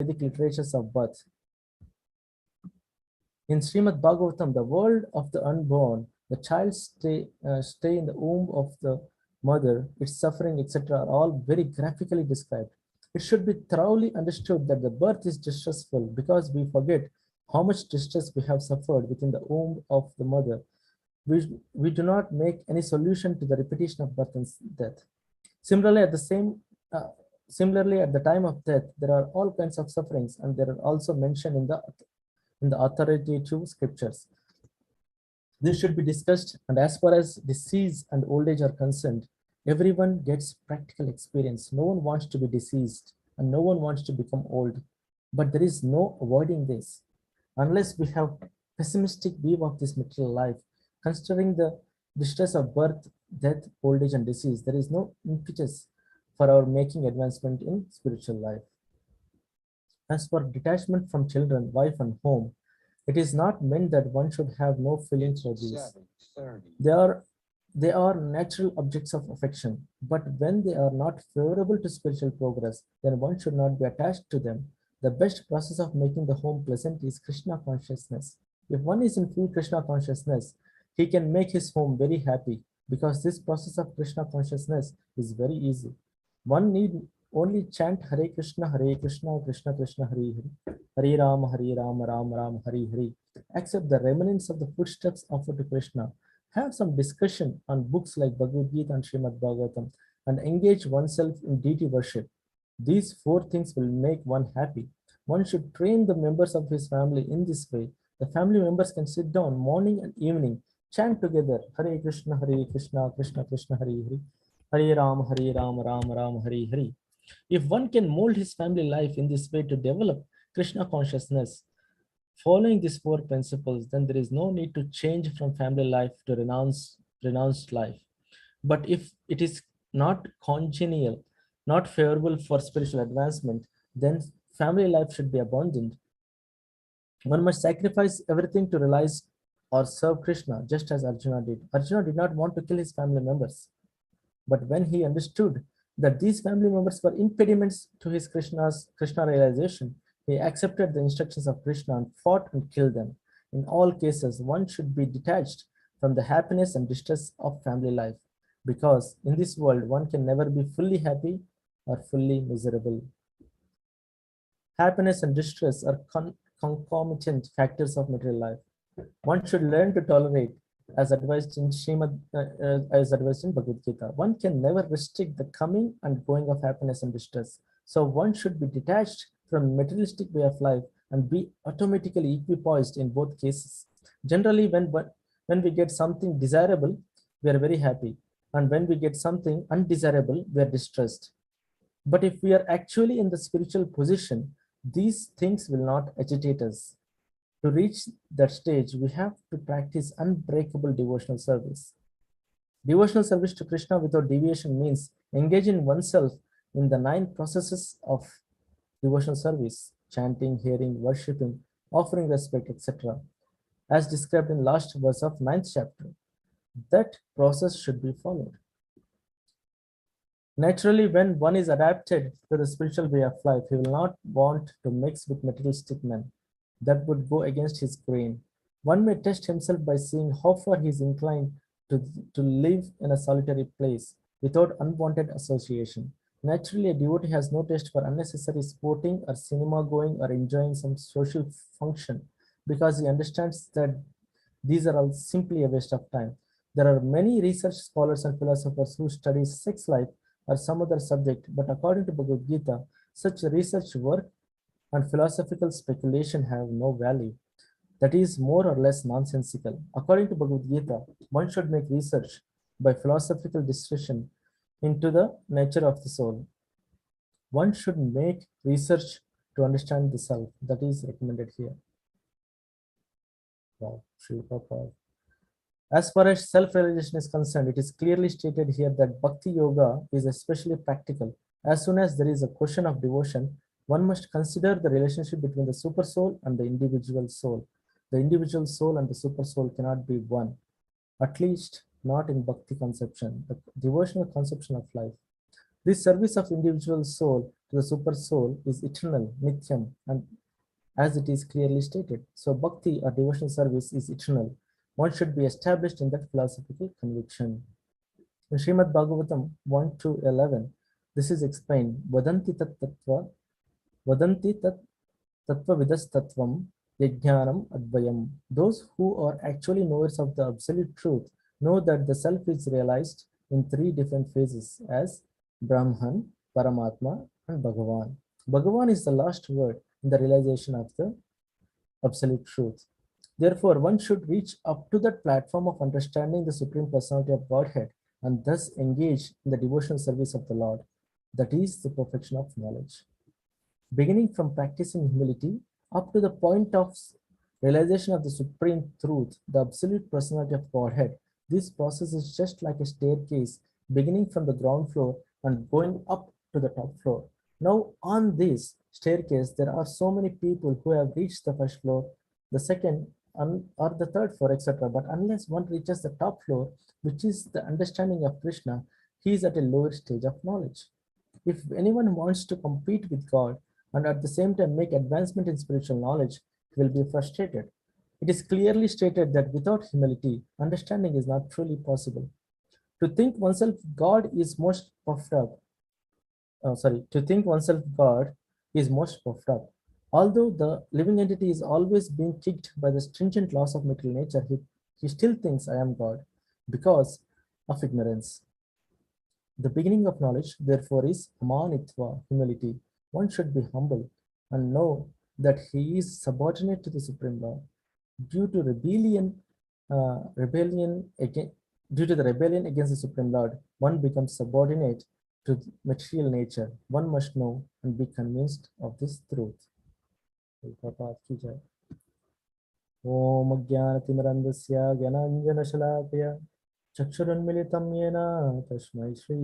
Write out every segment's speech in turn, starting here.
Vedic literatures of birth. In Srimad Bhagavatam, the world of the unborn, the child stay in the womb of the mother, its suffering, etc., are all very graphically described. It should be thoroughly understood that the birth is distressful because we forget how much distress we have suffered within the womb of the mother. We do not make any solution to the repetition of birth and death. Similarly, at the time of death, there are all kinds of sufferings, and they are also mentioned in the authoritative scriptures. This should be discussed, and as far as disease and old age are concerned, everyone gets practical experience. No one wants to be diseased, and no one wants to become old. But there is no avoiding this. Unless we have pessimistic view of this material life, considering the distress of birth, death, old age, and disease, there is no impetus for our making advancement in spiritual life. As for detachment from children, wife, and home, it is not meant that one should have no feelings for these. They are natural objects of affection, but when they are not favorable to spiritual progress, then one should not be attached to them. The best process of making the home pleasant is Krishna consciousness. If one is in full Krishna consciousness, he can make his home very happy because this process of Krishna consciousness is very easy. One need only chant Hare Krishna, Krishna Krishna, Hare Hare, Hare Rama, Rama Rama, Hare Hare. Accept the remnants of the footsteps offered to Krishna. Have some discussion on books like Bhagavad Gita and Srimad Bhagavatam, and engage oneself in deity worship. These four things will make one happy. One should train the members of his family in this way. The family members can sit down morning and evening, chant together Hare Krishna, Krishna Krishna, Hare Hare, Hare Rama, Rama Rama, Hare Hare. If one can mold his family life in this way to develop Krishna consciousness, following these four principles, then there is no need to change from family life to renounced life. But if it is not congenial, not favorable for spiritual advancement, then family life should be abandoned. One must sacrifice everything to realize or serve Krishna, just as Arjuna did. Arjuna did not want to kill his family members. But when he understood that these family members were impediments to his Krishna realization, he accepted the instructions of Krishna and fought and killed them. In all cases, one should be detached from the happiness and distress of family life, because in this world, one can never be fully happy or fully miserable. Happiness and distress are concomitant factors of material life. One should learn to tolerate, as advised in Bhagavad Gita. One can never restrict the coming and going of happiness and distress. So one should be detached from materialistic way of life and be automatically equipoised in both cases. Generally, when we get something desirable, we are very happy. And when we get something undesirable, we are distressed. But if we are actually in the spiritual position, these things will not agitate us. To reach that stage, we have to practice unbreakable devotional service. Devotional service to Krishna without deviation means engaging oneself in the 9 processes of devotional service: chanting, hearing, worshipping, offering respect, etc., as described in last verse of 9th chapter. That process should be followed. Naturally, when one is adapted to the spiritual way of life, he will not want to mix with materialistic men. That would go against his grain. One may test himself by seeing how far he is inclined to live in a solitary place without unwanted association. Naturally, a devotee has no taste for unnecessary sporting or cinema going or enjoying some social function, because he understands that these are all simply a waste of time. There are many research scholars and philosophers who study sex life or some other subject, but according to Bhagavad Gita, such research work and philosophical speculation have no value. That is more or less nonsensical. According to Bhagavad Gita, one should make research by philosophical discussion into the nature of the soul. One should make research to understand the self. That is recommended here. Wow, as far as self-realization is concerned, it is clearly stated here that Bhakti Yoga is especially practical. As soon as there is a question of devotion, one must consider the relationship between the super soul and the individual soul. The individual soul and the super soul cannot be one, at least not in Bhakti conception, the devotional conception of life. This service of individual soul to the super soul is eternal, nityam, and as it is clearly stated. So bhakti or devotional service is eternal. One should be established in that philosophical conviction. In Srimad Bhagavatam 1 to 11, this is explained. Vadanti tat tattva vidas tattvam yajnanam advayam. Those who are actually knowers of the absolute truth know that the self is realized in three different phases as Brahman, Paramatma, and Bhagavan. Bhagavan is the last word in the realization of the absolute truth. Therefore, one should reach up to that platform of understanding the Supreme Personality of Godhead and thus engage in the devotional service of the Lord. That is the perfection of knowledge. Beginning from practicing humility up to the point of realization of the supreme truth, the absolute personality of Godhead, this process is just like a staircase beginning from the ground floor and going up to the top floor. Now, on this staircase, there are so many people who have reached the first floor, the second, or the third floor, etc. But unless one reaches the top floor, which is the understanding of Krishna, he is at a lower stage of knowledge. If anyone wants to compete with God and at the same time make advancement in spiritual knowledge, he will be frustrated. It is clearly stated that without humility, understanding is not truly possible. To think oneself God is most puffed up. To think oneself God is most puffed up. Although the living entity is always being kicked by the stringent laws of material nature, he still thinks I am God because of ignorance. The beginning of knowledge, therefore, is manitva, humility. One should be humble and know that he is subordinate to the Supreme Lord. Due to rebellion again, due to the rebellion against the Supreme Lord, one becomes subordinate to material nature. One must know and be convinced of this truth. Om Jnanatimirandasya Gyananjanashalakaya Chakshurunmilitam Yena Tasmai Shri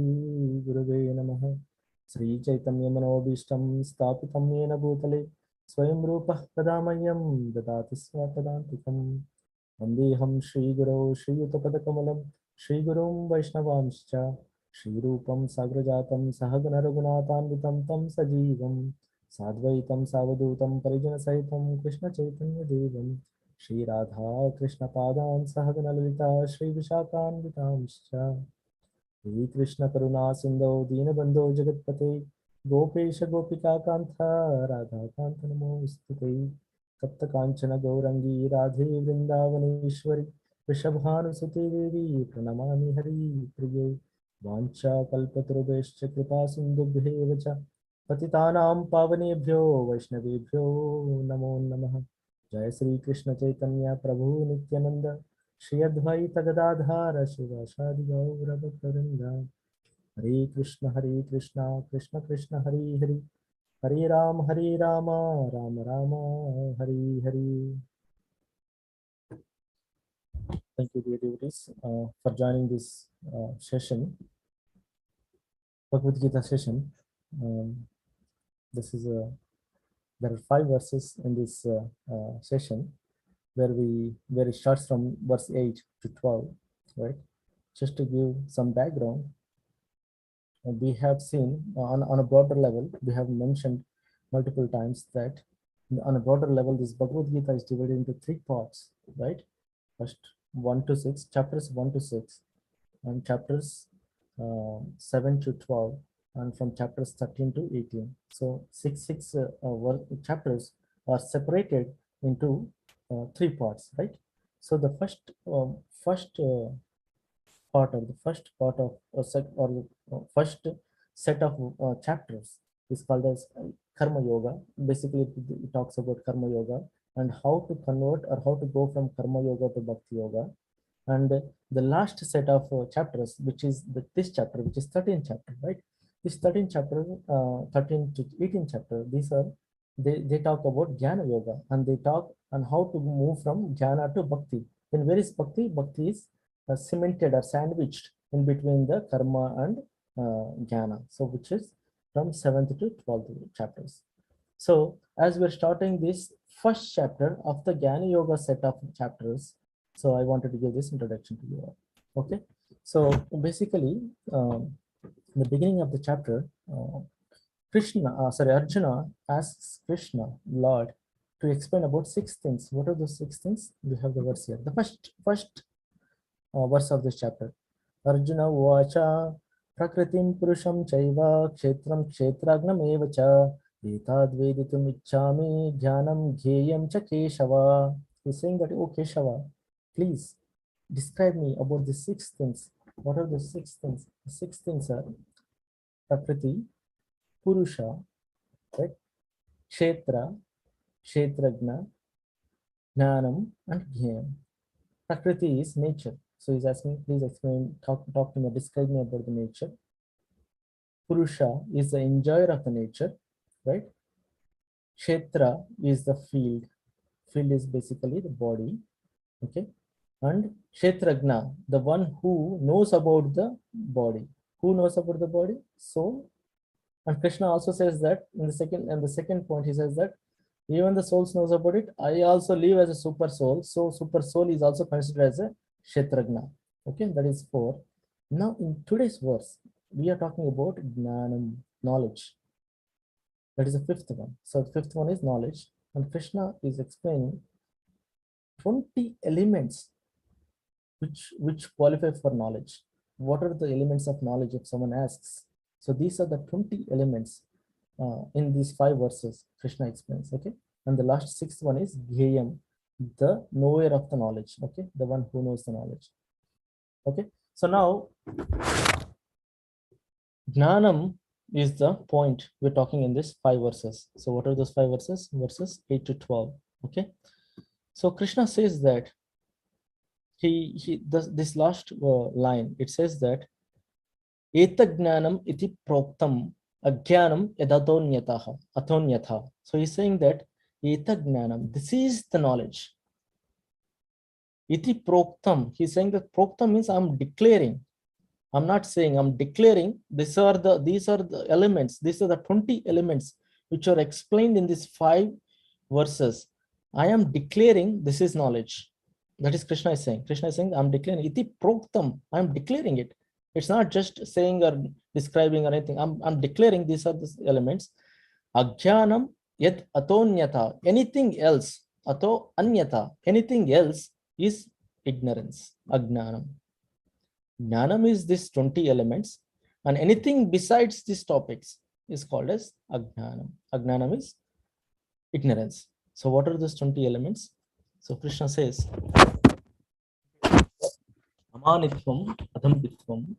Gurave Namaha Sri Chaitanya Manobishtam Stapitam Yena Bhutale Swayam Rupa Kadamayam Dadati Swatadantikam Vandeham Shri Guru Shri Utapadakamala Shri Gurum Vaishnavamscha Shri Rupam Sagrajatam Sahagana Raghunatanvitam Tam Sajivam Sadvaitam Savadutam Parijana Saitam Krishna Chaitanya Devam Shri Radha Krishna Padan Sahagana Lalita Shri Vishakhan Vitamscha Shri Krishna Karuna Sindho Dinabandho Jagatpate Gopesha Gopika Kantha Radha Kanta Namostute Tapta Kanchana Gaurangi Radhe Vrindavaneshwari Vrishabhanusuti Devi Pranamami Hari Priye Vancha Kalpatarubhescha Kripa Sindhubhyevacha Patitanam Pavanebhyo Vaishnavebhyo Namo Namaha Jai Sri Krishna Chaitanya Prabhu Nityananda Shri Advaita Gadadhara Shivasadi Gaura Bhaktarinda Hare Krishna Krishna Krishna Hare Hare Hare Rama Rama Rama Hare Hare. Thank you, dear devotees, for joining this session, Bhagavad Gita session. This is there are 5 verses in this session where it starts from verse 8 to 12, right? Just to give some background, we have seen on a broader level, we have mentioned multiple times that on a broader level, this Bhagavad Gita is divided into 3 parts, right? First 1 to 6, chapters 1 to 6, and chapters 7 to 12, and from chapters 13 to 18. So six chapters are separated into 3 parts, right? So the first part of the first set of chapters is called as Karma Yoga. Basically, it talks about Karma Yoga and how to convert or how to go from Karma Yoga to Bhakti Yoga. And the last set of chapters, which is this chapter, which is 13th chapter, right? This 13th chapter, 13 to 18 chapter, these are, they talk about Jnana Yoga, and they talk on how to move from Jnana to Bhakti. Then where is Bhakti? Bhakti is cemented or sandwiched in between the Karma and Jnana. So which is from 7th to 12th chapters. So as we're starting this first chapter of the Jnana Yoga set of chapters, so I wanted to give this introduction to you all. Okay. So basically, In the beginning of the chapter, Arjuna asks Krishna, Lord, to explain about six things. What are those six things? We have the verse here. The first verse of this chapter. Arjuna Vacha Prakritim Purusham Chaiva Kshetram Kshetragnam Evacha Etad Veditum Ichchami Dhyanam Gheyam Cha Keshava. He's saying that, oh Keshava, please describe me about the six things. What are the six things? The six things are Prakriti, Purusha, right? Kshetra, Kshetragna, Jnanam, and Gheyam. Prakriti is nature. So he's asking, please explain, talk to me, describe me about the nature. Purusha is the enjoyer of the nature, right? Kshetra is the field. Field is basically the body, okay? And Kshetragna, the one who knows about the body. Who knows about the body? Soul. And Krishna also says that in the second point, he says that even the soul knows about it. I also live as a super soul. So super soul is also considered as a Kshetragna. Okay, that is 4. Now in today's verse, we are talking about Jnanam, knowledge. That is the 5th one. So the 5th one is knowledge. And Krishna is explaining 20 elements which qualify for knowledge. What are the elements of knowledge if someone asks? So these are the 20 elements in these 5 verses Krishna explains, okay? And the last 6th one is Gheyam, the knower of the knowledge, okay? The one who knows the knowledge, okay? So now, Jnanam is the point we're talking in this 5 verses. So what are those 5 verses? Verses 8 to 12, okay? So Krishna says that this last line, it says that Etagnanam iti proktam Agyanam atonyatha. So he's saying that Etagnanam, this is the knowledge. Iti proktam, he's saying that proktam means I'm declaring. I'm not saying, I'm declaring. These are the elements. These are the 20 elements which are explained in these 5 verses. I am declaring this is knowledge. That is Krishna is saying. Krishna is saying I'm declaring. Iti proktam, I'm declaring it. It's not just saying or describing or anything. I'm declaring these are the elements. Ajnanam yat atonyata. Anything else, ato anyata, anything else is ignorance. Ajnanam. Jnanam is this 20 elements, and anything besides these topics is called as Ajnanam. Ajnanam is ignorance. So what are those 20 elements? So Krishna says, Amanitvam, Adambitvam,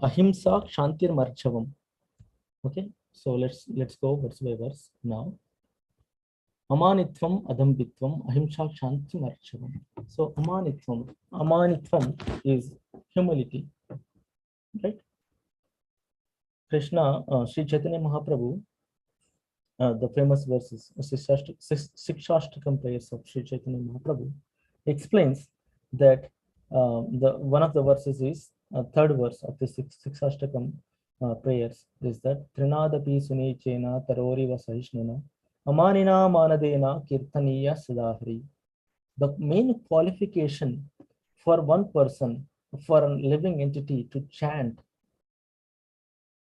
Ahimsa, Shantir Marchavam. Okay, so let's go verse by verse now. Amanitvam, Adambitvam, Ahimsa, Shantir Marchavam. So Amanitvam is humility, right? Krishna, Sri Chaitanya Mahaprabhu, the famous verses, Sikshashtakam prayers of Sri Chaitanya Mahaprabhu, explains that one of the verses is third verse of the Sikshashtakam prayers is that Trinadapi Sunechena Tarori Vasahishnuna Amanina Manadena Kirtaniya Sadahari. The main qualification for one person, for a living entity to chant,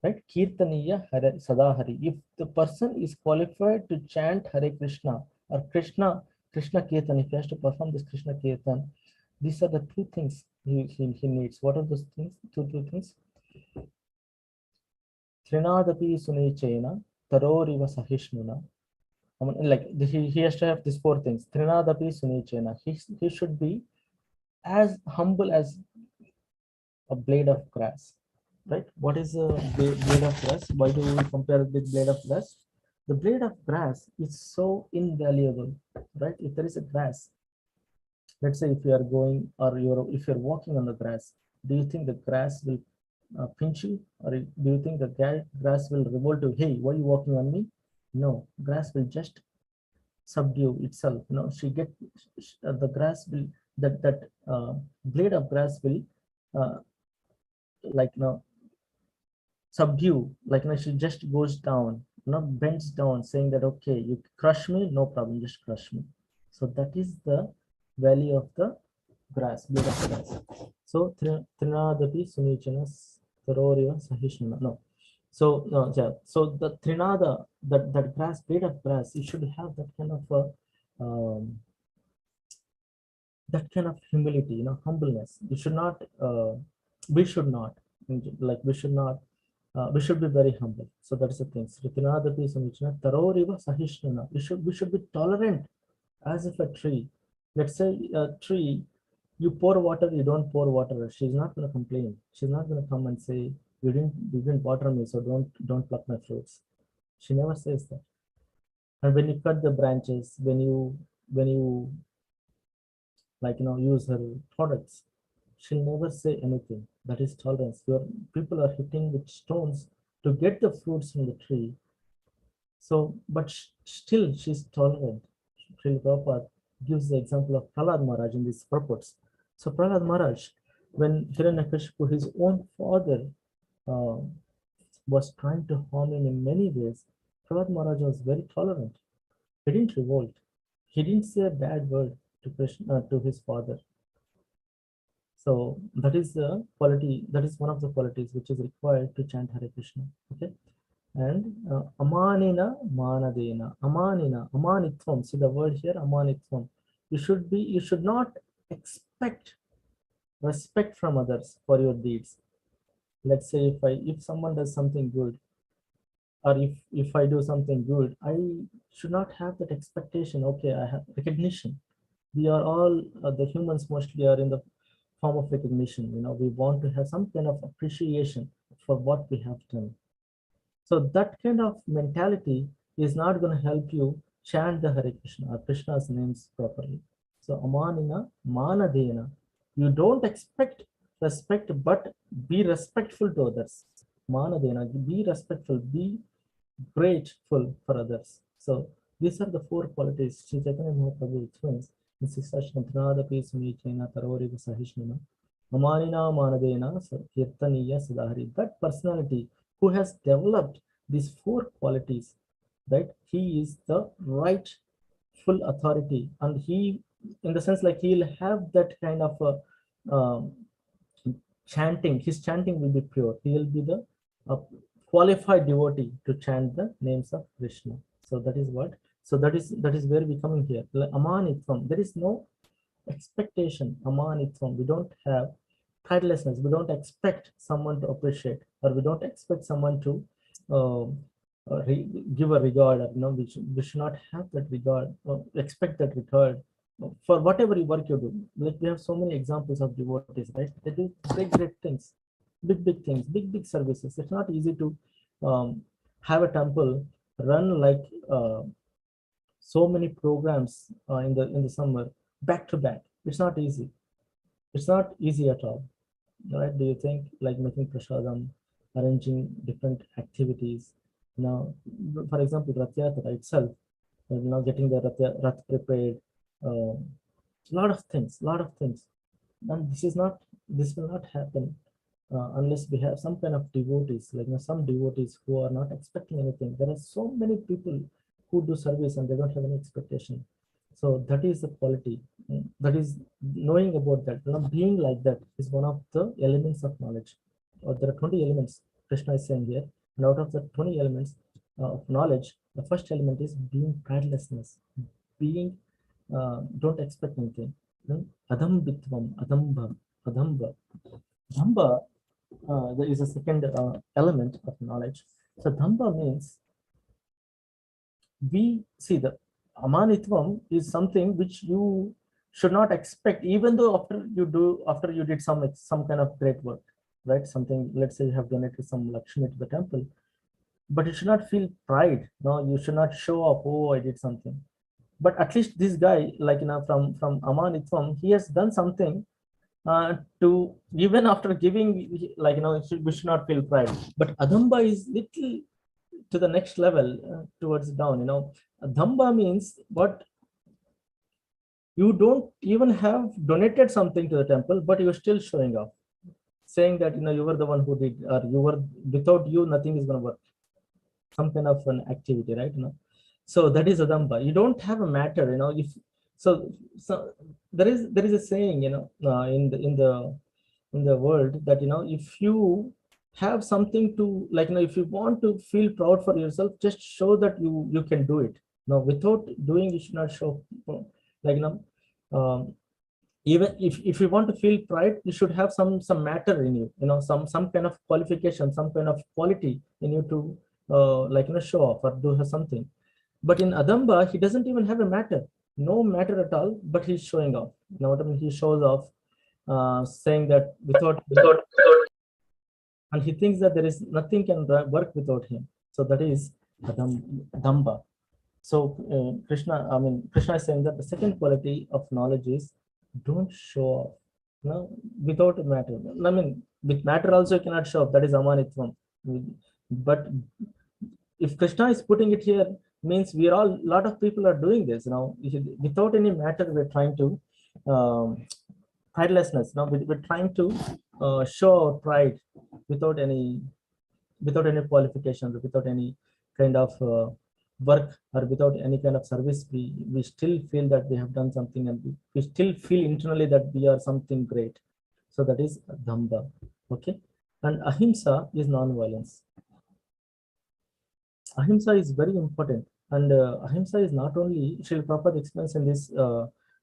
right? Kirtaniya Sadahari. If the person is qualified to chant Hare Krishna or Krishna Kirtan, if he has to perform this Krishna Kirtan, these are the 2 things he needs. What are those things? Two things. Trinadapi Sunechena Taroriva Sahishnuna. Like he has to have these 4 things. Trinadapi Sunechena. He should be as humble as a blade of grass. Right? What is a blade of grass? Why do we compare it with blade of grass? The blade of grass is so invaluable, right? If there is a grass, let's say if you are going or if you're walking on the grass, do you think the grass will pinch you, or do you think the grass will revolt you? Hey, why are you walking on me? No, grass will just subdue itself. You know, the grass will that blade of grass will subdue, she just goes down, bends down, saying that, okay, you crush me, no problem, just crush me. So that is the value of the grass, blade of grass. So Trinadapi Sunichanas Taroriva Sahishnuna. No. So yeah, so the trinada, that grass, blade of grass, you should have that kind of that kind of humility, humbleness. You should not we should not, like we should not, we should be very humble. So that's the thing. Sritinada piece on which taroriva sahishnana. We should be tolerant as if a tree. Let's say a tree, you pour water, you don't pour water, she's not going to complain. She's not going to come and say, you didn't water me, so don't pluck my fruits. She never says that. And when you cut the branches, when you like use her products, she'll never say anything. That is tolerance. Your people are hitting with stones to get the fruits from the tree. So but still she's tolerant. Srila Prabhupada gives the example of Prahlad Maharaj in these purports. So Prahlad Maharaj, when Hiranyakashipu, his own father, uh, was trying to harm him in many ways, Prahlad Maharaj was very tolerant. He didn't revolt. He didn't say a bad word to Krishna, to his father. So that is the quality. That is one of the qualities which is required to chant Hare Krishna. Okay, and amanina manadena, amanina, amanitvam. See the word here, amanitvam. You should not expect respect from others for your deeds. Let's say if someone does something good, or if I do something good, I should not have that expectation. Okay, I have recognition. We are all the humans mostly are in the form of recognition. We want to have some kind of appreciation for what we have done. So that kind of mentality is not going to help you chant the Hare Krishna or Krishna's names properly. So amanina manadena. You don't expect respect, but be respectful to others. Manadena, be respectful, be grateful for others. So these are the four qualities Sri Chaitanya Mahaprabhu explains in Sisashna Trinadapi Sumicena Tarori Sahishnana Amanina Manadena Kirtaniya Sadahari. That personality who has developed these four qualities, right? He is the right full authority, and he, in the sense like he'll have that kind of chanting. His chanting will be pure. He will be the uh, qualified devotee to chant the names of Krishna. So that is what. So that is where we coming here. Amanitvam. There is no expectation. Amanitvam. We don't have tidelessness. We don't expect someone to appreciate, or we don't expect someone to uh, give a regard. We should not have that regard. Expect that regard for whatever work you do. Like we have so many examples of devotees, right? They do great things, big things, big services. It's not easy to have a temple run like so many programs in the summer back to back. It's not easy. It's not easy at all, right? Do you think like making prasadam, arranging different activities? For example, Rath Yatra itself, getting the Rath prepared, a lot of things. And this will not happen unless we have some kind of devotees, like some devotees who are not expecting anything. There are so many people who do service and they don't have any expectation. So that is the quality. That is knowing about that. Being like that is one of the elements of knowledge. There are 20 elements Krishna is saying here. And out of the 20 elements of knowledge, the first element is being pridelessness. Being, don't expect anything. Adambitvam, adamba, adamba. Dhamba, there is a second element of knowledge. So dhamba means we see the amanitvam is something which you should not expect, even though after you did some kind of great work, right? Something, let's say you have donated some Lakshmi to the temple, but you should not feel pride. No, you should not show off, oh, I did something. But at least this guy, like from amanitvam, he has done something to, even after giving, like we should not feel pride. But adamba is little to the next level, towards down. Dhamba means what, you don't even have donated something to the temple, but you're still showing off, saying that you were the one who did, or without you nothing is going to work. Some kind of an activity, right? So that is adamba. You don't have a matter. If so there is a saying, in the world, that if you have something to, like, if you want to feel proud for yourself, just show that you can do it. Now, without doing, you should not show, like, um, even if you want to feel pride, you should have some matter in you, some kind of qualification, some kind of quality in you to, show off or do something. But in Adamba, he doesn't even have a matter, no matter at all, but he's showing off. You know what I mean? He shows off, saying that and he thinks that there is nothing can work without him. So that is Damba. So Krishna is saying that the second quality of knowledge is, don't show off, without matter. I mean, with matter also you cannot show off. That is amanitvam. But if Krishna is putting it here, means we are all, a lot of people are doing this. Without any matter, we're trying to, pridelessness. Now we're trying to show our pride without any qualifications, without any kind of work, or without any kind of service. We still feel that we have done something, and we still feel internally that we are something great. So that is Damba. Okay. And ahimsa is non-violence. Ahimsa is very important. And ahimsa is not only, Srila Prabhupada explains in this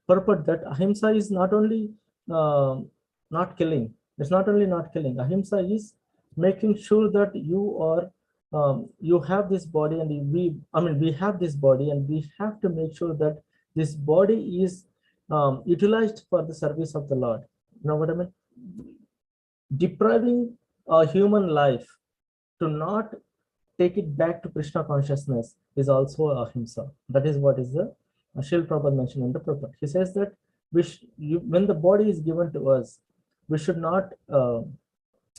purport, that ahimsa is not only not killing. It's not only not killing. Ahimsa is making sure that you have this body, and we have this body, and we have to make sure that this body is utilized for the service of the Lord. You know what I mean? Depriving a human life to not take it back to Krishna consciousness is also ahimsa. That is what is the Srila Prabhupada mentioned in the purport. He says that when the body is given to us, we should not,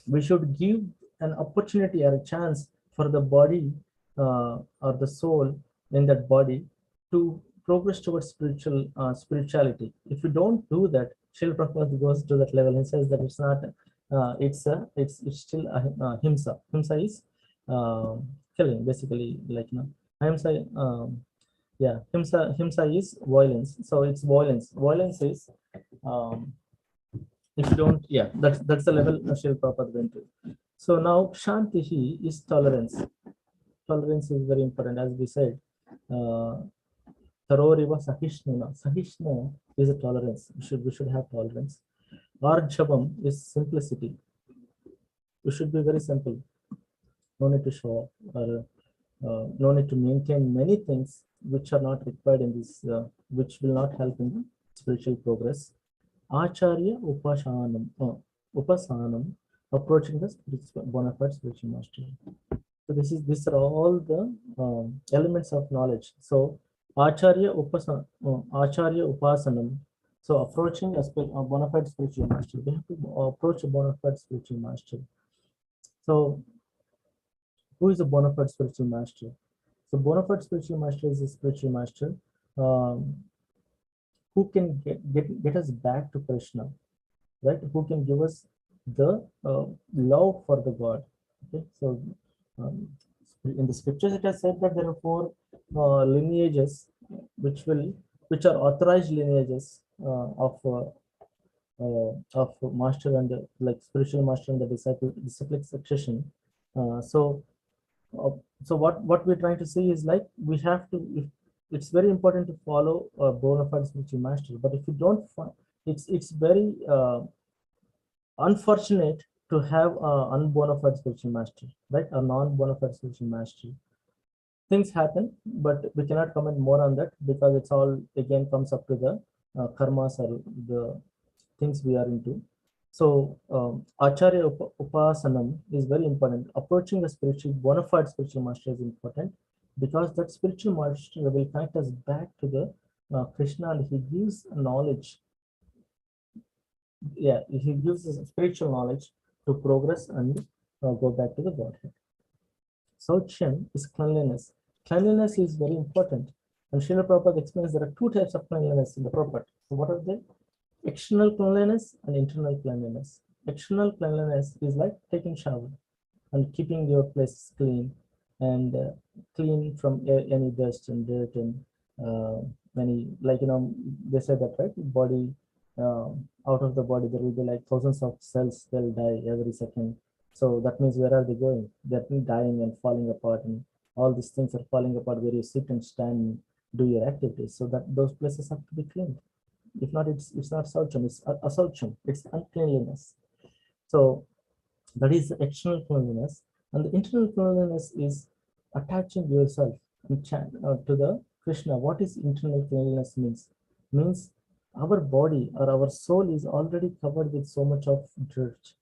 we should give an opportunity or a chance for the body or the soul in that body to progress towards spirituality. If we don't do that, Srila Prabhupada goes to that level and says that it's not, it's still himsa. Himsa is killing, basically, ahimsa. Yeah, himsa is violence. So it's violence. Violence is, if you don't, yeah, that's the level Srila Prabhupada went to. So now Shantihi is tolerance. Tolerance is very important, as we said. Taroriva Sahishnuna. Sahishna is a tolerance. We should have tolerance. Arjabam is simplicity. We should be very simple. No need to show off, or no need to maintain many things which are not required in this, which will not help in the spiritual progress. Acharya Upasanam, approaching the bona fide spiritual mastery. So these are all the elements of knowledge. So Acharya Upasanam. So approaching a bona fide spiritual master, we have to approach a bona fide spiritual master. So who is a bona fide spiritual master? So bona fide spiritual master is a spiritual master who can get us back to Krishna, right? Who can give us the love for the God. Okay, so in the scriptures it has said that there are 4 lineages which are authorized lineages of master and like spiritual master and the disciplic succession. So what we're trying to say is, like, we have to, it's very important to follow a bona fide spiritual master, but if you don't, it's very unfortunate to have a unbona fide spiritual master, right? A non-bona fide spiritual master. Things happen, but we cannot comment more on that, because it's all again comes up to the karmas or the things we are into. So Acharya Upasanam is very important. Approaching a spiritual, bona fide spiritual master is important, because that spiritual master will connect us back to the Krishna, and he gives knowledge. Yeah, he gives us spiritual knowledge to progress and go back to the Godhead. Sauchyam is cleanliness. Cleanliness is very important. And Srila Prabhupada explains there are 2 types of cleanliness in the Prabhupada. So what are they? External cleanliness and internal cleanliness. External cleanliness is like taking shower and keeping your place clean, and clean from any dust and dirt and many, like, they say that, right? Body, out of the body there will be like thousands of cells, they'll die every second. So that means where are they going? They're dying and falling apart, and all these things are falling apart where you sit and stand, do your activities. So that those places have to be cleaned. If not, it's not saucham, it's asaucham, it's uncleanliness. So that is the external cleanliness, and the internal cleanliness is attaching yourself to the Krishna. What is internal cleanliness means? Means our body or our soul is already covered with so much of dirt,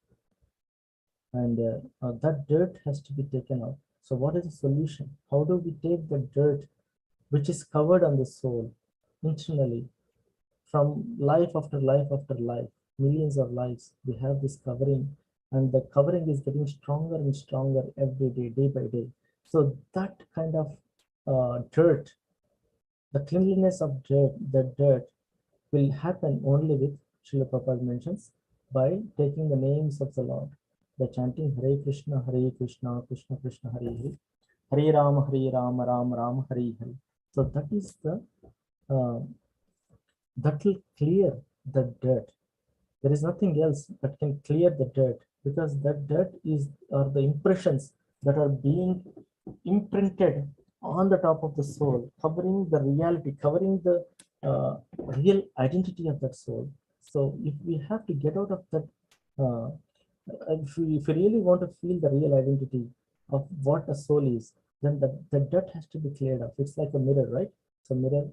and that dirt has to be taken out. So what is the solution? How do we take the dirt which is covered on the soul internally from life after life after life, millions of lives, we have this covering, and the covering is getting stronger and stronger every day, day by day. So that kind of dirt, the cleanliness of dirt, the dirt will happen only with, Srila Prabhupada mentions, by taking the names of the Lord, by chanting Hare Krishna, Krishna Krishna, Hare Hare, Hare Rama, Rama Rama, Hare Hare. So that is the uh, that will clear the dirt. There is nothing else that can clear the dirt, because that dirt is are the impressions that are being imprinted on the top of the soul, covering the reality, covering the real identity of that soul. So if we have to get out of that, uh, if we really want to feel the real identity of what a soul is, then the dirt has to be cleared off. It's like a mirror, right? So mirror,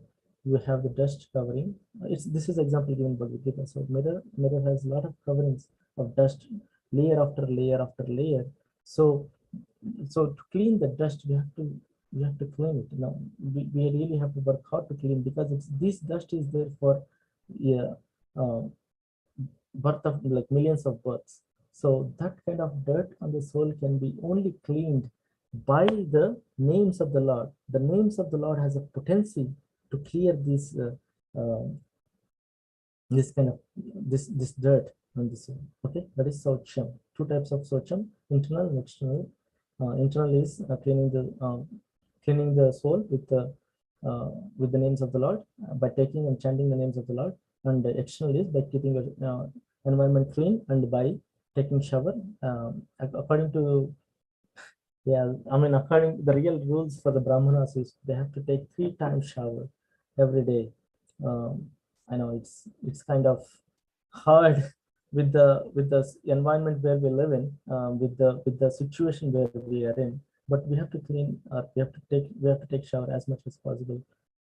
you have the dust covering. It's this is example given by Bhagavad Gita. So mirror has a lot of coverings of dust, layer after layer after layer. So to clean the dust, we have to clean it. Now we really have to work hard to clean, because it's this dust is there for, yeah, uh, birth of like millions of births. So that kind of dirt on the soul can be only cleaned by the names of the Lord. The names of the Lord has a potency to clear uh, this kind of this dirt on the soul. Okay, that is saucham. Two types of saucham: internal and external. Internal is cleaning the soul with the names of the Lord, by taking and chanting the names of the Lord, and the external is by keeping the environment clean and by taking shower. According to, yeah, I mean, according the real rules for the Brahmanas is they have to take 3 times shower every day. I know it's kind of hard with the environment where we live in, with the situation where we are in. But we have to clean. We have to take shower as much as possible,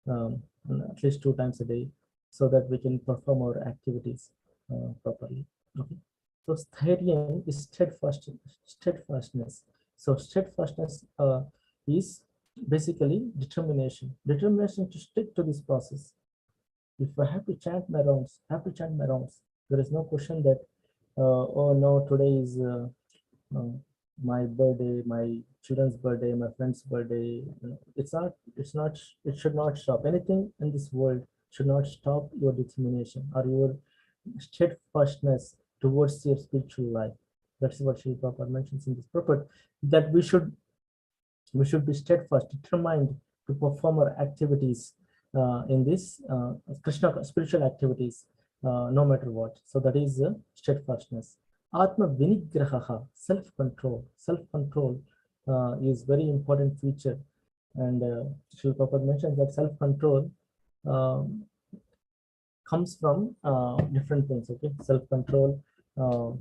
at least 2 times a day, so that we can perform our activities properly. Okay. So stharyam is steadfastness. So steadfastness is basically determination. Determination to stick to this process. If I have to chant my rounds, I have to chant my rounds. There is no question that, oh no, today is uh, my birthday, my children's birthday, my friend's birthday. It should not stop. Anything in this world should not stop your determination or your steadfastness towards your spiritual life. That's what Sri Prabhupada mentions in this purport, that we should be steadfast, determined to perform our activities in this Krishna spiritual activities, no matter what. So that is steadfastness. Atma vinigraha, self-control. Self-control is very important feature, and Srila Prabhupada mentions that self-control um, comes from different things. Okay, self-control, uh,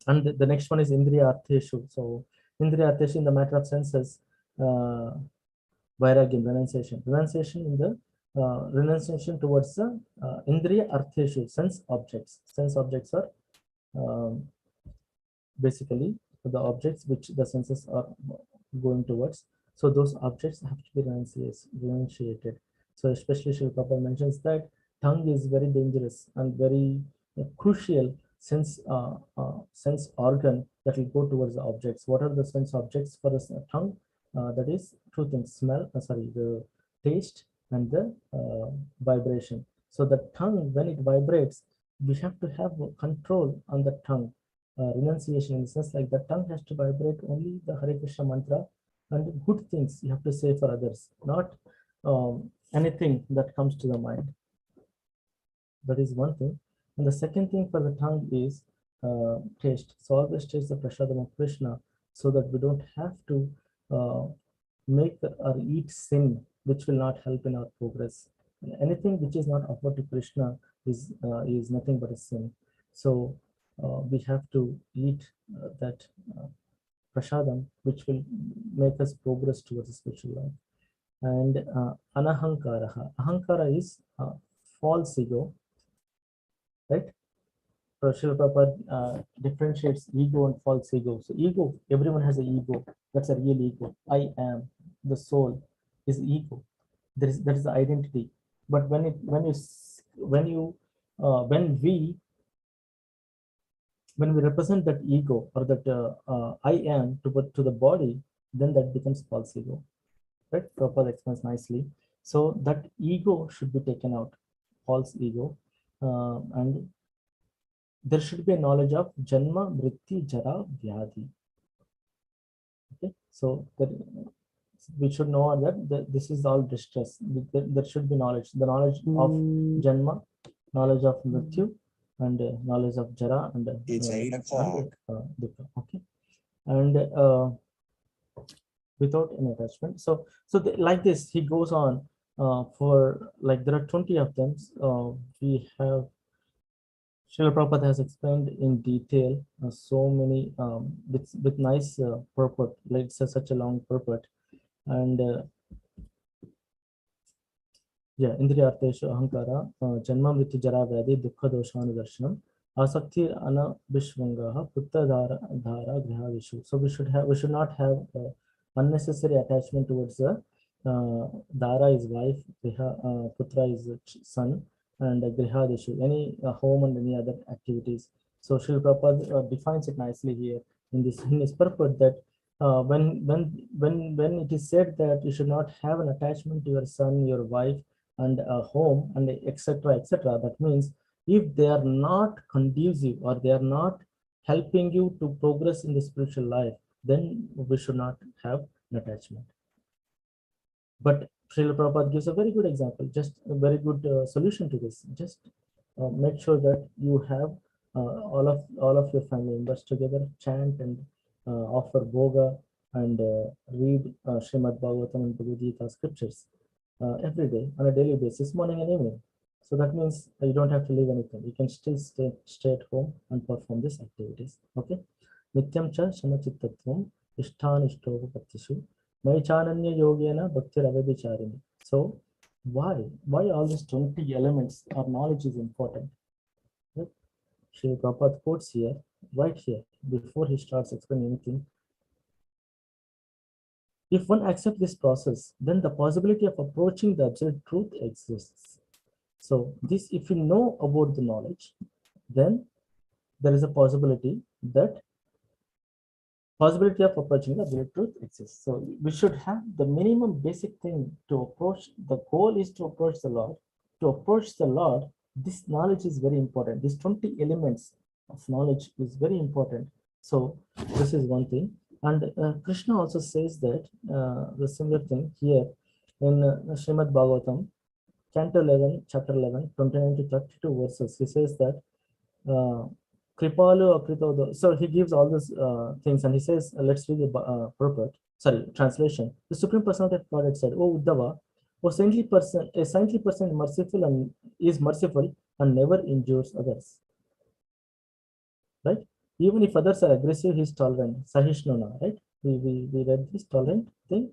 and the next one is Indriya Artheshu. So Indriya Artheshu in the matter of senses, uh, Vairagyam, renunciation. Renunciation in the renunciation towards the Indriya Artheshu, sense objects. Sense objects are um, basically the objects which the senses are going towards. So those objects have to be renunciated. So especially Srila Prabhupada mentions that tongue is very dangerous and very crucial sense organ that will go towards the objects. What are the sense objects for the tongue? That is two things: the taste and the vibration. So the tongue, when it vibrates, we have to have control on the tongue. Renunciation, in the sense like the tongue has to vibrate only the Hare Krishna mantra and good things you have to say for others, not anything that comes to the mind. That is one thing. And the second thing for the tongue is taste. So always taste the prasadam of Krishna, so that we don't have to uh, make or eat sin, which will not help in our progress. Anything which is not offered to Krishna is nothing but a sin. So we have to eat that prasadam, which will make us progress towards the spiritual life. And anahankara. Ahankara is false ego, right? Srila Prabhupada differentiates ego and false ego. So ego, everyone has an ego. That's a real ego. I am, the soul is ego. That is the identity. But when we represent that ego, or that I am to the body, then that becomes false ego. Right? Prabhupada explains nicely. So that ego should be taken out, false ego, and there should be a knowledge of Janma, Mritti, Jara, Vyadhi. Okay, so we should know that this is all distress. There should be knowledge. The knowledge of Janma, knowledge of Mrityu, and knowledge of Jara, and it's 8 o'clock. Dukkha. Okay, and without any attachment. So like this, he goes on for like there are 20 of them. We have Srila Prabhupada has explained in detail so many with nice purport, like such a long purport, and yeah, Indriyarteshu Ahankara, Janma Mrityu Jara Vyadhi, Dukkha Doshanu Darshanam, Asakti Anabhishvangaha, Putta Dhara Grihavishu. So we should not have unnecessary attachment towards the Dhara is wife, Putra is son, and Grihadishu, any home and any other activities. So Srila Prabhupada defines it nicely here in his purport, that when it is said that you should not have an attachment to your son, your wife, and a home, and etc., etc., that means if they are not conducive, or they are not helping you to progress in the spiritual life, then we should not have an attachment. But Srila Prabhupada gives a very good example, just a very good solution to this. Just make sure that you have all of your family members together, chant and offer boga, and read Srimad Bhagavatam and Bhagavad Gita scriptures every day on a daily basis, morning and evening. So that means you don't have to leave anything. You can still stay at home and perform these activities. Okay. Nityam cha shamachittatvam ishtanishtopatishu Maichananya Yogena Bhakti Ravadicharini. So why all these 20 elements or knowledge is important? Right? Sri Prabhupada quotes here, right here, before he starts explaining anything. If one accepts this process, then the possibility of approaching the absolute truth exists. So this, if you know about the knowledge, then there is a possibility of approaching the absolute truth exists. So we should have the minimum basic thing to approach. The goal is to approach the Lord. To approach the Lord, this knowledge is very important. These 20 elements of knowledge is very important. So this is one thing. And Krishna also says that the similar thing here in Srimad Bhagavatam, Canto 11, chapter 11, 29 to 32 verses. He says that Kripalu Akritodo. So he gives all these things, and he says, let's read the purport. Sorry, translation. The Supreme Personality of Godhead said, "O Uddhava, a saintly person is merciful and never injures others." Right? Even if others are aggressive, he is tolerant. Sahishnuna, right? We read this tolerant thing.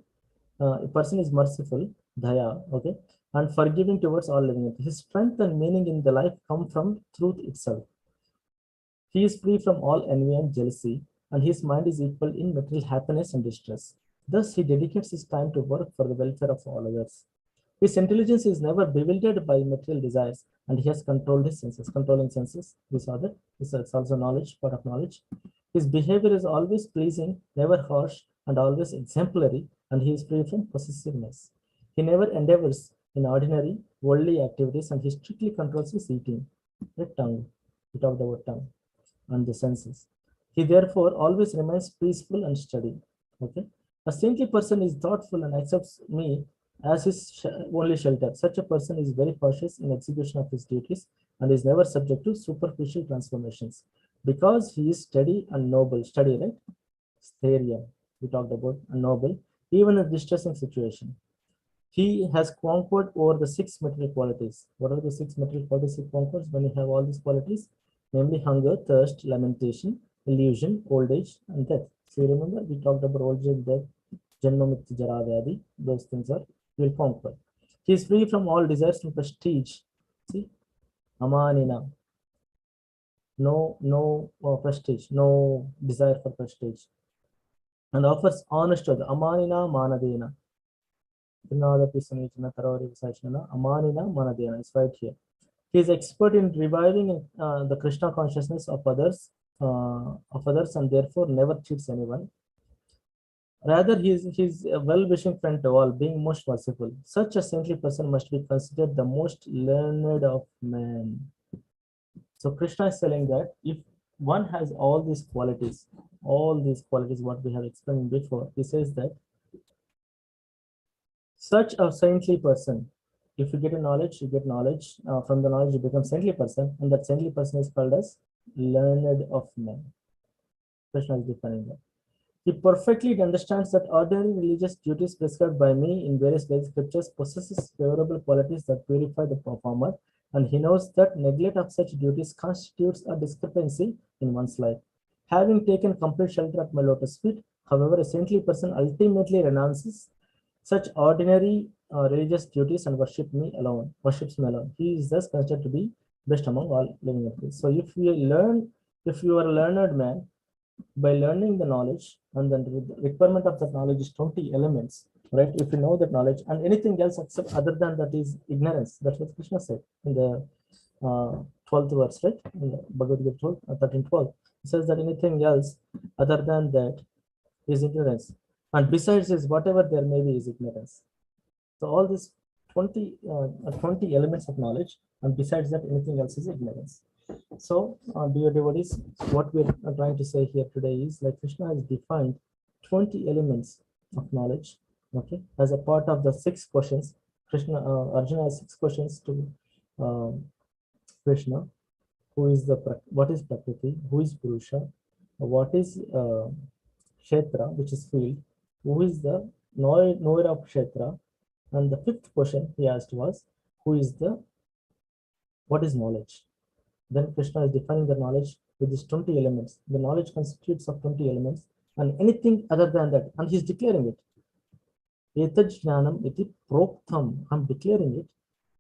A person is merciful, daya, okay, and forgiving towards all living entities. His strength and meaning in the life come from truth itself. He is free from all envy and jealousy, and his mind is equal in material happiness and distress. Thus, he dedicates his time to work for the welfare of all others. His intelligence is never bewildered by material desires, and he has controlled his senses. Controlling senses, this is also knowledge, part of knowledge. His behavior is always pleasing, never harsh, and always exemplary, and he is free from possessiveness. He never endeavors in ordinary worldly activities, and he strictly controls his eating. The tongue, we talked about tongue and the senses. He therefore always remains peaceful and steady. Okay. A saintly person is thoughtful and accepts me as his only shelter. Such a person is very cautious in execution of his duties and is never subject to superficial transformations. because he is steady and noble. Steady, right? Steria, we talked about, and noble, even in distressing situation. He has conquered over the six material qualities. What are the six material qualities he conquers when you have all these qualities? Namely, hunger, thirst, lamentation, illusion, old age, and death. So you remember we talked about old age, death, Janma Mrityu Jara Vyadhi. Those things are he will conquer. He is free from all desires and prestige. See, Amanina, no prestige, no desire for prestige, and offers honest to the Amanina Manadena. Amanina Manadena is right here. He is expert in reviving the Krishna consciousness of others, and therefore never cheats anyone. Rather, he is a well-wishing friend to all, being most merciful. Such a saintly person must be considered the most learned of men. So Krishna is telling that if one has all these qualities, what we have explained before, he says that such a saintly person, if you get a knowledge, you get knowledge. From the knowledge, you become saintly person, and that saintly person is called as learned of men. Krishna is defining that. He perfectly understands that ordinary religious duties prescribed by me in various Vedic scriptures possesses favorable qualities that purify the performer, and he knows that neglect of such duties constitutes a discrepancy in one's life. Having taken complete shelter at my lotus feet, however, a saintly person ultimately renounces such ordinary religious duties and worships me alone. He is thus considered to be best among all living entities. So if you are a learned man, by learning the knowledge, and then the requirement of that knowledge is 20 elements, right? If you know that knowledge and anything else except other than that is ignorance. That's what Krishna said in the 12th verse, right? In the Bhagavad Gita 12, 13:12. It says that anything else other than that is ignorance. And besides is whatever there may be is ignorance. So all these 20 elements of knowledge, and besides that, anything else is ignorance. So, dear devotees, what we're trying to say here today is like Krishna has defined 20 elements of knowledge, okay, as a part of the 6 questions. Arjuna has 6 questions to um, Krishna. What is Prakriti? Who is Purusha? What is Kshetra, which is field? Who is the knower of Kshetra? And the 5th question he asked was, what is knowledge? Then Krishna is defining the knowledge with these 20 elements. The knowledge constitutes of 20 elements, and anything other than that, and he's declaring it. Etaj jnanam iti proktam. I'm declaring it,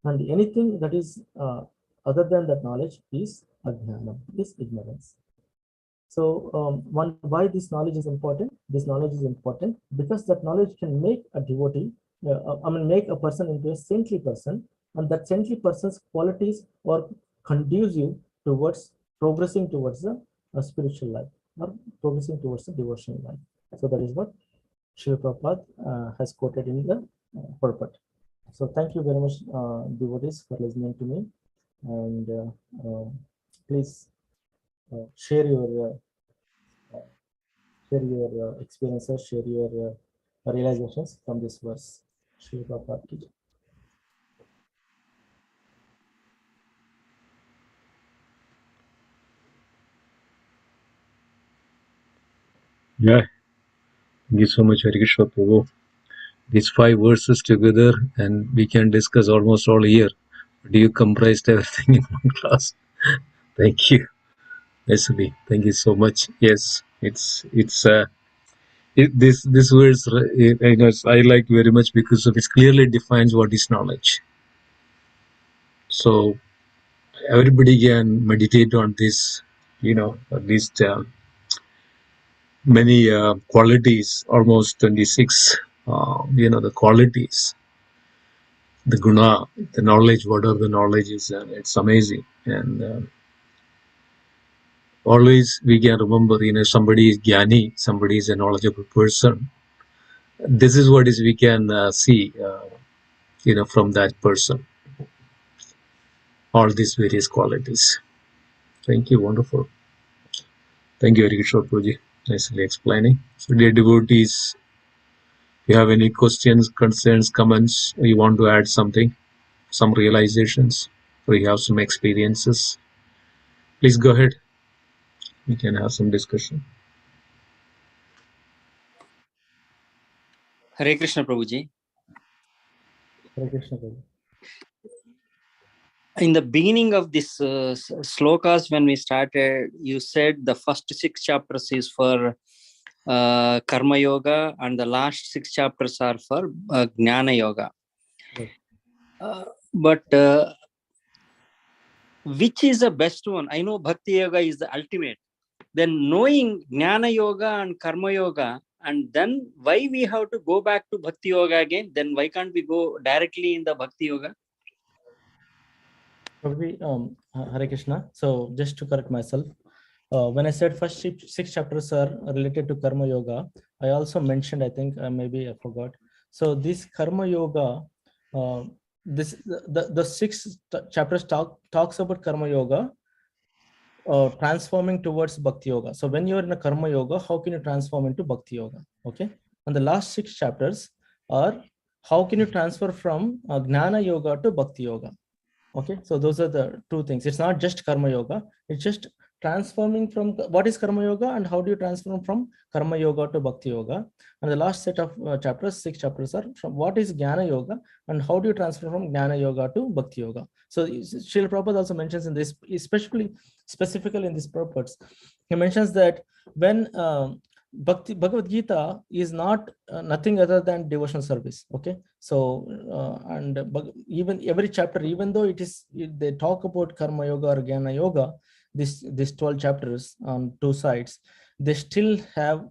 and anything that is other than that knowledge is ajnanam, is ignorance. So, why this knowledge is important? This knowledge is important because that knowledge can make a devotee, make a person into a saintly person, and that saintly person's qualities are conducive towards progressing towards a spiritual life or progressing towards the devotional life. So that is what Srila Prabhupada has quoted in the purport. So thank you very much, devotees, for listening to me, and please share your experiences, share your realizations from this verse. Srila Prabhupada ki jai. Yeah, thank you so much, Harikishore Prabhu. These 5 verses together, and we can discuss almost all year. Do you comprised everything in one class? Thank you, Leslie. Thank you so much. Yes, this verse, I like very much because of it clearly defines what is knowledge. So everybody can meditate on this, at least many qualities, almost 26. The qualities, the guna, the knowledge, whatever the knowledge is, it's amazing. And always we can remember, somebody is jnani, somebody is a knowledgeable person. This is what is we can see, from that person, all these various qualities. Thank you, wonderful. Thank you, Harikishore Puji, nicely explaining. So, dear devotees, if you have any questions, concerns, comments, or you want to add something, some realizations, or you have some experiences, please go ahead. we can have some discussion. Hare Krishna Prabhuji. Hare Krishna, Prabhu. In the beginning of this slokas, when we started, you said the first 6 chapters is for Karma Yoga and the last 6 chapters are for Jnana Yoga. Right. But which is the best one? I know Bhakti Yoga is the ultimate. Then knowing Jnana Yoga and Karma Yoga, and then why we have to go back to Bhakti Yoga again? Then why can't we go directly in the Bhakti Yoga? Probably, Hare Krishna. So just to correct myself, when I said first 6 chapters are related to Karma Yoga, I also mentioned, I think maybe I forgot. So this Karma Yoga, the 6 chapters talks about Karma Yoga, transforming towards Bhakti Yoga. So when you're in a Karma Yoga, how can you transform into Bhakti Yoga? Okay. And the last 6 chapters are how can you transfer from Jnana Yoga to Bhakti Yoga? Okay, so those are the 2 things. It's not just Karma Yoga, it's just transforming from what is Karma Yoga and how do you transform from Karma Yoga to Bhakti Yoga. And the last set of chapters, 6 chapters, are from what is Jnana Yoga and how do you transfer from Jnana Yoga to Bhakti Yoga. So Srila Prabhupada also mentions in this, specifically in this purpose, he mentions that when Bhagavad Gita is not nothing other than devotional service. Okay, so and even every chapter, even though they talk about Karma Yoga or Jnana Yoga, this 12 chapters on 2 sides, they still have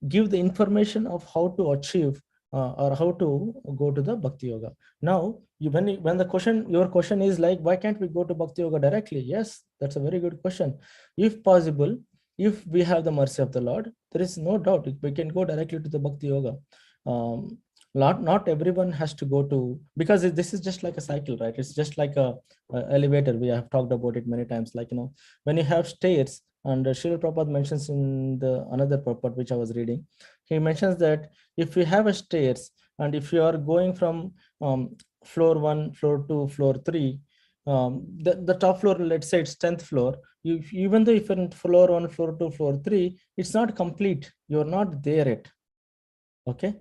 give the information of how to achieve or how to go to the Bhakti Yoga. Now, when your question is like, why can't we go to Bhakti Yoga directly? Yes, that's a very good question. If possible, if we have the mercy of the Lord, there is no doubt we can go directly to the Bhakti Yoga. Not everyone has to go to, because this is just like a cycle, right? It's just like a elevator. We have talked about it many times. Like, when you have stairs, and Srila Prabhupada mentions in the another purport which I was reading, he mentions that if you have a stairs and if you are going from floor 1, floor 2, floor 3, the top floor, let's say it's 10th floor, even though if you're in floor 1, floor 2, floor 3, it's not complete, you're not there yet. Okay,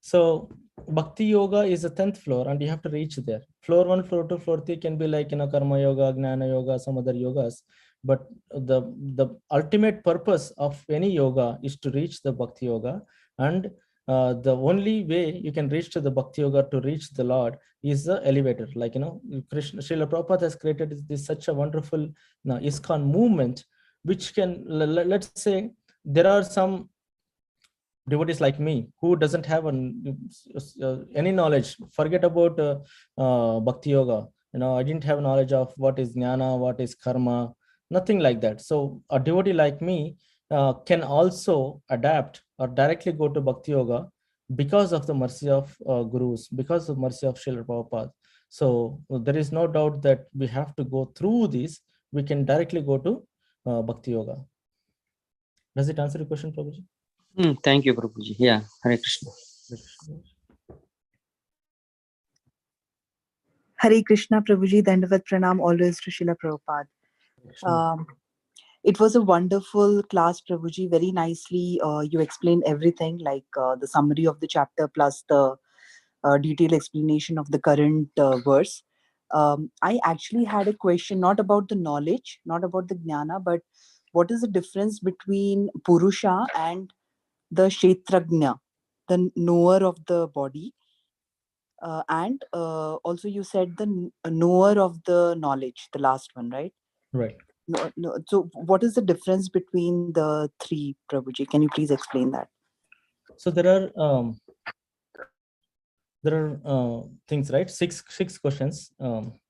so Bhakti Yoga is the 10th floor and you have to reach there. Floor 1, floor 2, floor 3 can be like, Karma Yoga, Jnana Yoga, some other yogas, but the ultimate purpose of any yoga is to reach the Bhakti Yoga. And the only way you can reach to the Bhakti Yoga, to reach the Lord, is the elevator. Like, Krishna, Srila Prabhupada has created this such a wonderful ISKCON movement, which can, let's say, there are some devotees like me who doesn't have any knowledge. Forget about Bhakti Yoga. I didn't have knowledge of what is Jnana, what is Karma, nothing like that. So a devotee like me can also adapt or directly go to Bhakti Yoga because of the mercy of gurus, because of mercy of Srila Prabhupada. So there is no doubt that we have to go through this. We can directly go to Bhakti Yoga. Does it answer your question, Prabhuji? Thank you, Prabhuji. Yeah, Hare Krishna. Hare Krishna, Prabhuji. Dandavat Pranam always to Srila Prabhupada. It was a wonderful class, Prabhuji. Very nicely you explained everything, like the summary of the chapter plus the detailed explanation of the current verse. I actually had a question, not about the knowledge, not about the jnana, but what is the difference between Purusha and the Kshetrajna, the knower of the body? And also you said the knower of the knowledge, the last one, right? Right. No. So what is the difference between the 3, Prabhuji? Can you please explain that? So there are things, right? Six questions.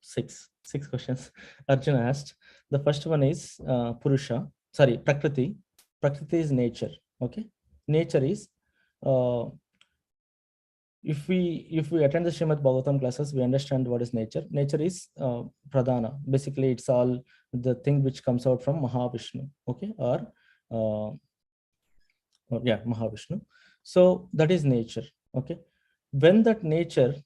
Six questions Arjuna asked. The first one is Purusha. Sorry, Prakriti. Prakriti is nature. Okay, nature is. If we attend the Srimad Bhagavatam classes, we understand what is nature. Nature is Pradhana. Basically, it's all the thing which comes out from Mahavishnu. Okay, or Mahavishnu. So that is nature. Okay, when that nature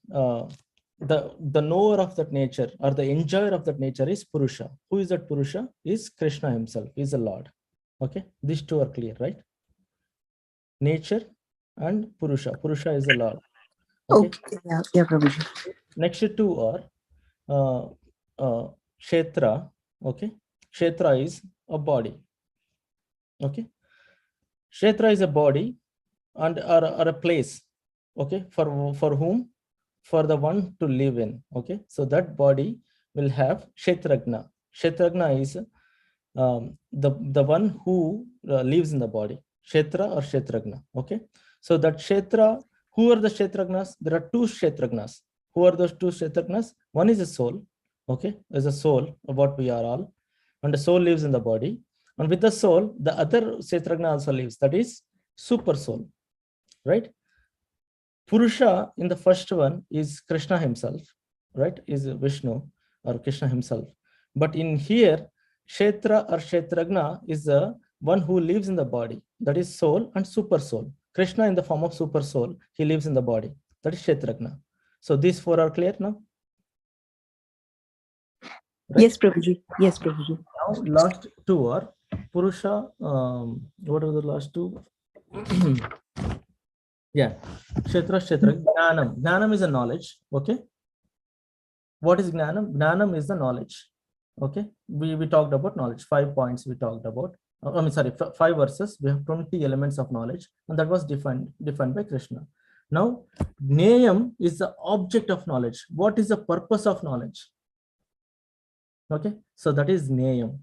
the knower of that nature or the enjoyer of that nature is Purusha. Who is that Purusha? Is Krishna himself, is the Lord. Okay, these two are clear, right? Nature and Purusha. Purusha is the Lord. Okay. Yeah, Prabhuji. Next two are Kshetra. Okay, Kshetra is a body. Okay, Kshetra is a body and or a place. Okay, for whom? For the one to live in. Okay, so that body will have Kshetragna. Kshetragna is the one who lives in the body. Kshetra or Kshetragna. Okay, so that Kshetra, who are the Kshetragnas? There are two Kshetragnas. Who are those two Kshetragnas? One is a soul. Okay, is a soul, what we are all, and the soul lives in the body. And with the soul, the other Kshetragna also lives. That is super soul, right? Purusha in the first one is Krishna himself, right? Is Vishnu or Krishna himself. But in here, Kshetra or Kshetragna is the one who lives in the body. That is soul and super soul. Krishna in the form of super soul, he lives in the body. That is Kshetragna. So these four are clear now? Right? Yes, Prabhuji. Yes, Prabhuji. Now, last two are Purusha. What are the last two? Yeah, Kshetra, Gnanam. Gnanam is a knowledge. Okay. What is Gnanam? Gnanam is the knowledge. Okay. We talked about knowledge. 5 points we talked about. I mean, sorry, 5 verses. We have 20 elements of knowledge, and that was defined by Krishna. Now, Gnayam is the object of knowledge. What is the purpose of knowledge? Okay, so that is Gnayam.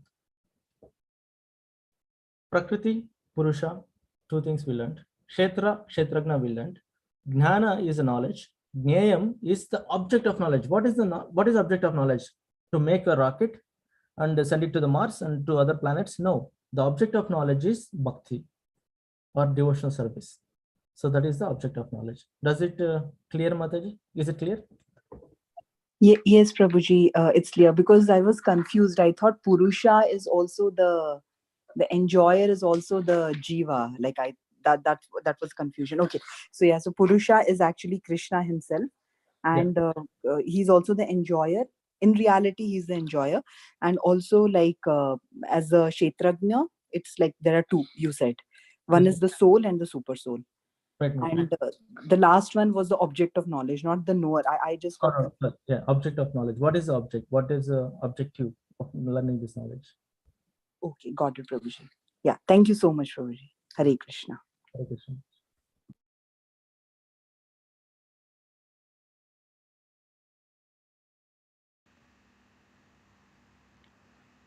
Prakriti, Purusha, two things we learned. Kshetra, Kshetragna we learned. Gnana is a knowledge. Gnayam is the object of knowledge. What is object of knowledge? To make a rocket and send it to the Mars and to other planets? No. The object of knowledge is bhakti or devotional service. So that is the object of knowledge. Does it clear, Mataji? Is it clear? Yes, Prabhuji, it's clear because I was confused. I thought Purusha is also the enjoyer is also the jiva. Like that was confusion. Okay, so yeah, so Purusha is actually Krishna himself, and he's also the enjoyer. In reality, he's the enjoyer, and also like as a Kshetragna, it's like there are two. You said one is the soul and the super soul. Right. And the last one was the object of knowledge, not the knower. I just got yeah, object of knowledge. What is the object? What is the objective of learning this knowledge? Okay, got it, Prabhuji. Yeah, thank you so much, Prabhuji. Hare Krishna. Hare Krishna.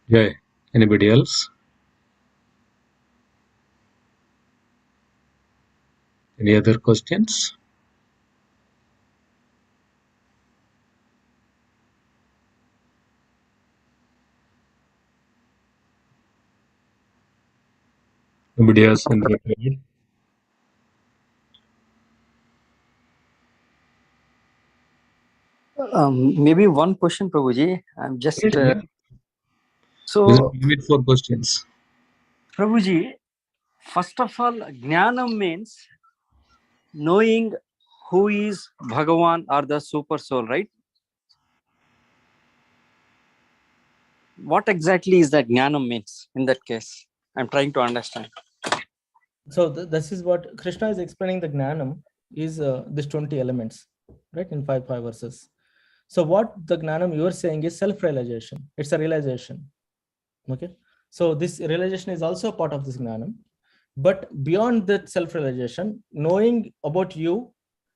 Yeah. Anybody else? Any other questions? Nobody else in the crowd? Maybe one question, Prabhuji. I'm just There's so a limit for questions. Prabhuji. First of all, Jnanam means knowing who is Bhagavan or the super soul, right? What exactly is that Jnanam means in that case? I'm trying to understand. So this is what Krishna is explaining. The Gnanam is these 20 elements, right, in five verses. So what the Gnanam you are saying is self-realization. It's a realization. Okay. So this realization is also a part of this Gnanam. But beyond that self-realization, knowing about you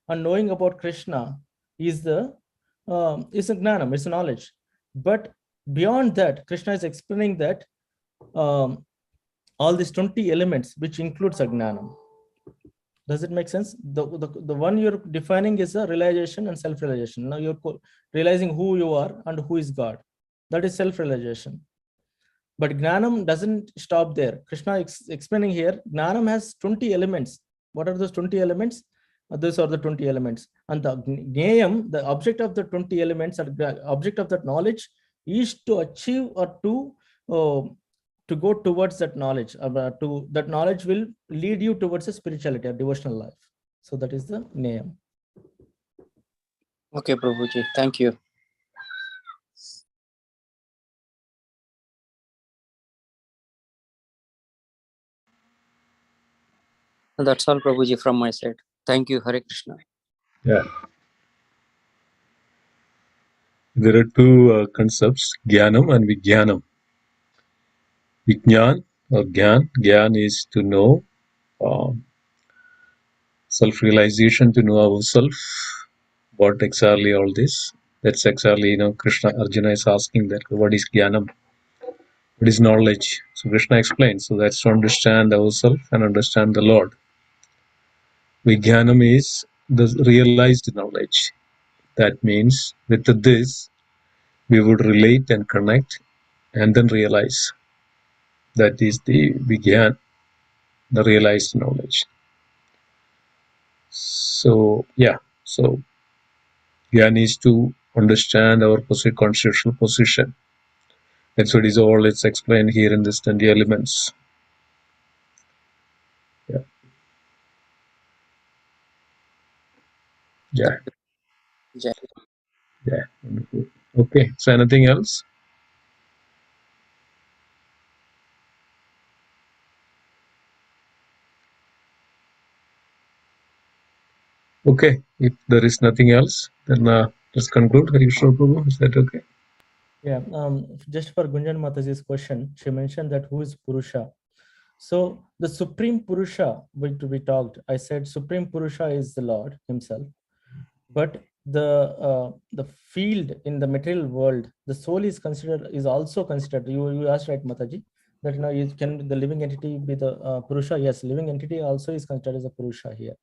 and knowing about Krishna is a Gnanam, it's a knowledge. But beyond that, Krishna is explaining that all these 20 elements, which includes Agnanam. Does it make sense? The one you're defining is a realization and self-realization. Now you're realizing who you are and who is God. That is self-realization. But Gnanam doesn't stop there. Krishna explaining here, Gnanam has 20 elements. What are those 20 elements? Those are the 20 elements. And the Gnayam, the object of the 20 elements, or object of that knowledge, is to achieve or to go towards that knowledge. That knowledge will lead you towards a spirituality, a devotional life. So that is the Gnayam. Okay, Prabhuji. Thank you. And that's all, Prabhuji, from my side. Thank you, Hare Krishna. Yeah. There are two concepts, Jnanam and Vijnanam. Vijnan or Gyan. Gyan is to know, self-realization, to know ourselves. What exactly all this? That's exactly, Krishna, Arjuna is asking that, what is Jnanam? What is knowledge? So Krishna explains. So that's to understand ourselves and understand the Lord. Vijnanam is the realized knowledge. That means with this, we would relate and connect and then realize. That is the Vijnan, the realized knowledge. So, yeah. So, Gyan is to understand our constitutional position. That's what is all it's explained here in this 20 elements. Yeah. Yeah. Jai. Yeah. Wonderful. Okay. So, anything else? Okay. If there is nothing else, then let's conclude. Harikishore Prabhu, is that okay? Yeah, just for Gunjan Mataji's question, she mentioned that who is Purusha. So the Supreme Purusha, which we talked, I said Supreme Purusha is the Lord himself, but the field in the material world, the soul is also considered. You asked, right, Mataji, that can the living entity be the Purusha? Yes, living entity also is considered as a Purusha here.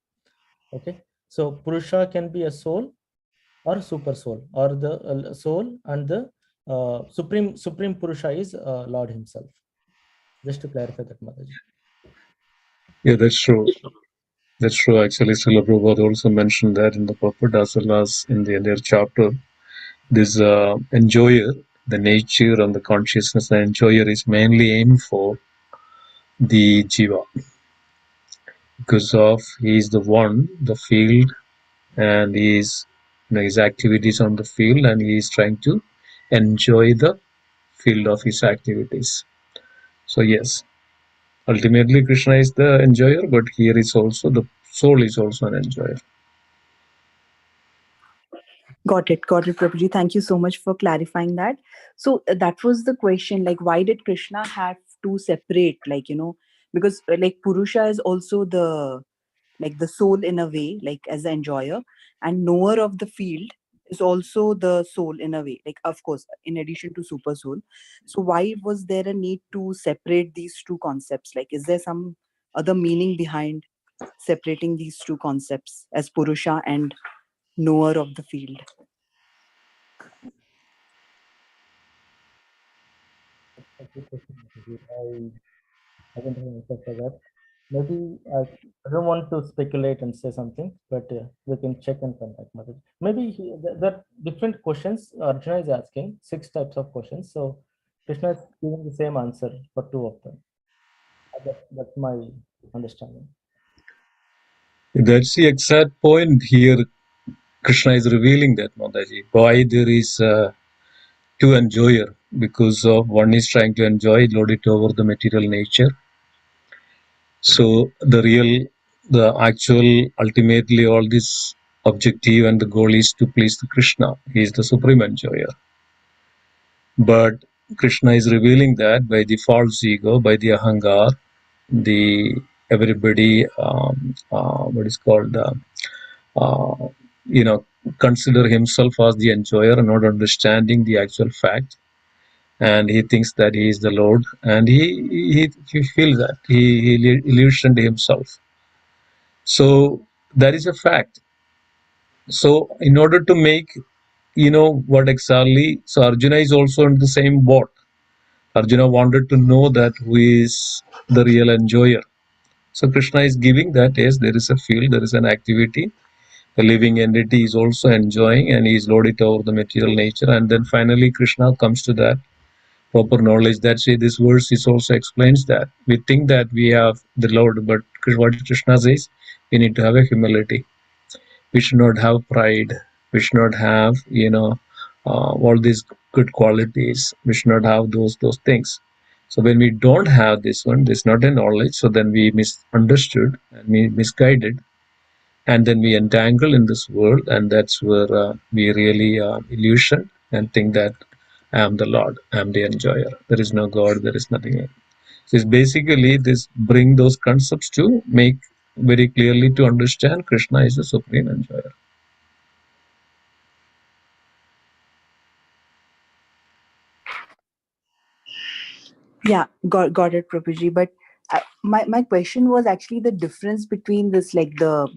Okay, so Purusha can be a soul or super soul, or the soul, and the supreme Purusha is Lord himself. Just to clarify that, Mataji. Yeah, that's true. That's true. Actually, Srila Prabhupada also mentioned that in the purport as well as in the other chapter. This enjoyer, the nature and the consciousness, the enjoyer is mainly aimed for the jiva, because of he is the one, the field, and he is, his activities on the field, and he is trying to enjoy the field of his activities. So yes, ultimately Krishna is the enjoyer, but here is also the soul is also an enjoyer. Got it, Prabhuji. Thank you so much for clarifying that. So that was the question, like, why did Krishna have to separate, because like Purusha is also the soul in a way, like as the enjoyer, and knower of the field is also the soul in a way, like of course, in addition to super soul. So why was there a need to separate these two concepts? Like, is there some other meaning behind separating these two concepts as Purusha and knower of the field? I don't have an answer for that. Maybe I don't want to speculate and say something, but we can check and come back, Mataji. Maybe that different questions Arjuna is asking, 6 types of questions. So Krishna is giving the same answer for 2 of them. That's my understanding. That's the exact point here. Krishna is revealing that, Mataji, why there is two enjoyer, because of one is trying to enjoy, load it over the material nature. So the actual, ultimately all this objective and the goal is to please the Krishna. He is the supreme enjoyer. But Krishna is revealing that by the false ego, by the ahangar, the everybody, what is called, uh, you know, consider himself as the enjoyer and not understanding the actual fact. And he thinks that he is the Lord, and he feels that he illusioned himself. So that is a fact. So in order to make, what exactly, so Arjuna is also in the same boat. Arjuna wanted to know that who is the real enjoyer. So Krishna is giving that, yes, there is a field, there is an activity. The living entity is also enjoying, and he is loaded over the material nature. And then finally Krishna comes to that proper knowledge. That's why this verse is also explains that. We think that we have the Lord, but what Krishna says, we need to have a humility. We should not have pride. We should not have, all these good qualities. We should not have those things. So when we don't have this one, this is not a knowledge. So then we misunderstood and we misguided, and then we entangle in this world, and that's where we really illusion and think that I am the Lord, I am the enjoyer. There is no God, there is nothing else. So it's basically this bring those concepts to make very clearly to understand Krishna is the supreme enjoyer. Yeah, got it, Prabhuji. But my question was actually the difference between this, like the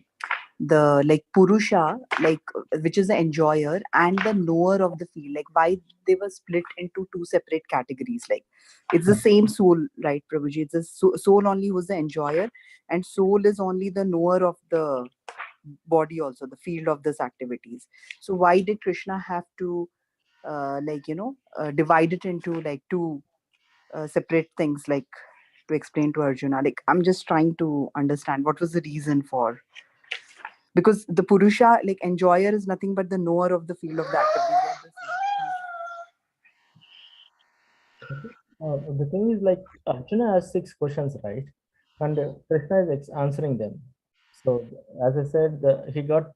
like Purusha, like which is the enjoyer, and the knower of the field. Like why they were split into two separate categories. Like it's the same soul, right, Prabhuji? It's the soul only who's the enjoyer, and soul is only the knower of the body, also the field of these activities. So why did Krishna have to divide it into like two separate things, like to explain to Arjuna? Like I'm just trying to understand what was the reason for, because the Purusha, like enjoyer, is nothing but the knower of the field of the activity. The thing is, like, Arjuna has 6 questions, right? And Krishna is answering them. So, as I said, he got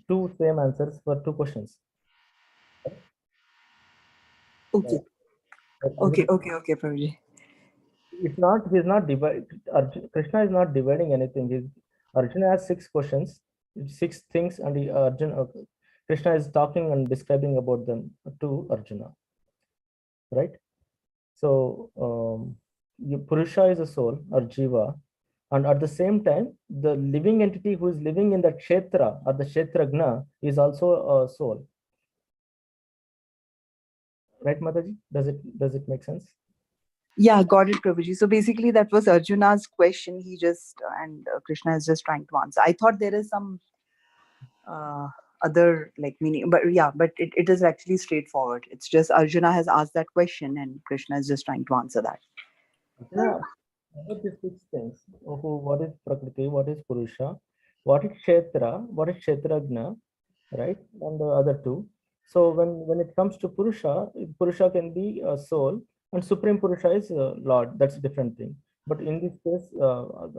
2 same answers for 2 questions. Okay, okay, Prabhuji. It's not, he's not dividing, Krishna is not dividing anything. Arjuna has 6 questions, 6 things, and Krishna is talking and describing about them to Arjuna, right? So, Purusha is a soul or Jiva, and at the same time, the living entity who is living in the Kshetra or the Kshetragna is also a soul. Right, Mataji? Does it make sense? Yeah, got it, Prabhuji. So basically, that was Arjuna's question. He just and Krishna is just trying to answer. I thought there is some other like meaning, but yeah, but it is actually straightforward. It's just Arjuna has asked that question, and Krishna is just trying to answer that. Yeah. About these 6 things, what is Prakriti, what is Purusha, what is Kshetra, what is Kshetragna, right? And the other 2. So when it comes to Purusha, Purusha can be a soul, and Supreme Purusha is Lord. That's a different thing. But in this case,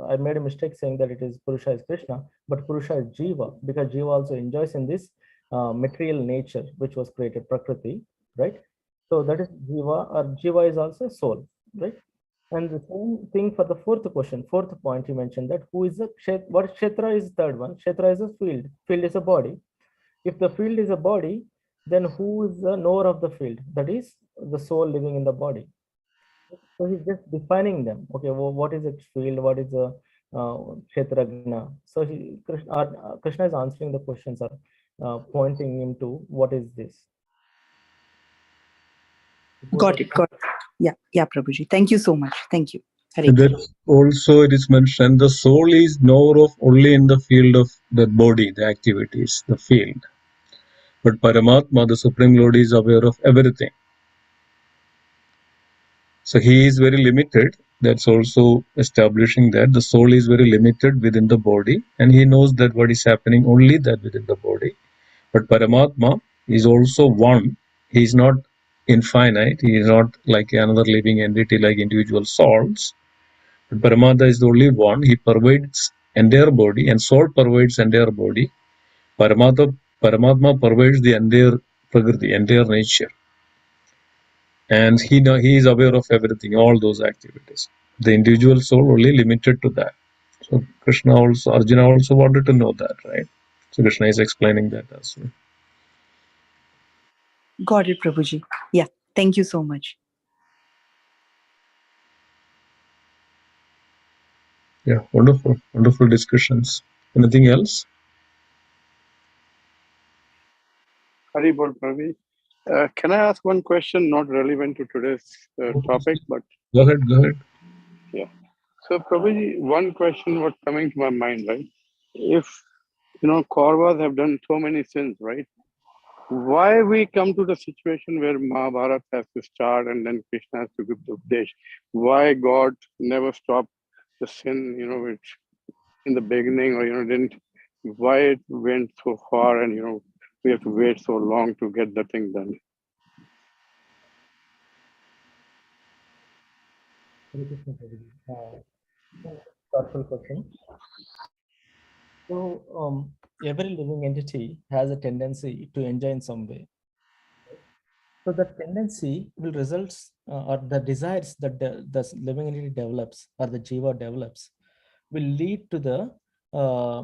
I made a mistake saying that it is Purusha is Krishna, but Purusha is Jiva, because Jiva also enjoys in this material nature which was created, Prakriti, right? So that is Jiva, or Jiva is also soul, right? And the same thing for the fourth question, fourth point you mentioned, that who is the what Kshetra is third one. Kshetra is a field. Field is a body. If the field is a body, then who is the knower of the field? That is the soul living in the body. So he's just defining them. Okay, well, what is a field? What is a Kshetragna? So Krishna is answering the questions, or pointing him to what is this. Got it. Yeah, Prabhuji. Thank you so much. Thank you. And that also it is mentioned the soul is knower of only in the field of the body, the activities, the field. But Paramatma, the Supreme Lord, is aware of everything. So he is very limited. That's also establishing that the soul is very limited within the body, and he knows that what is happening only that within the body. But Paramatma is also one. He is not infinite. He is not like another living entity like individual souls. But Paramatma is the only one. He pervades entire body, and soul pervades entire body. Paramatma pervades the entire Prakriti, entire nature. And he is aware of everything, all those activities. The individual soul only limited to that. So Arjuna also wanted to know that, right? So Krishna is explaining that as well. Got it, Prabhuji. Yeah, thank you so much. Yeah, wonderful discussions. Anything else? Haribol Pravi. Can I ask one question not relevant to today's topic, but Go ahead. yeah. So Prabhuji, one question was coming to my mind, right? If Kauravas have done so many sins, right? Why we come to the situation where Mahabharata has to start and then Krishna has to give the Upadesh? Why God never stopped the sin, which in the beginning, or didn't? Why it went so far, and we have to wait so long to get the thing done? Thoughtful question. So every living entity has a tendency to enjoy in some way. So the tendency will results or the desires that the living entity develops or the jiva develops will lead to the uh,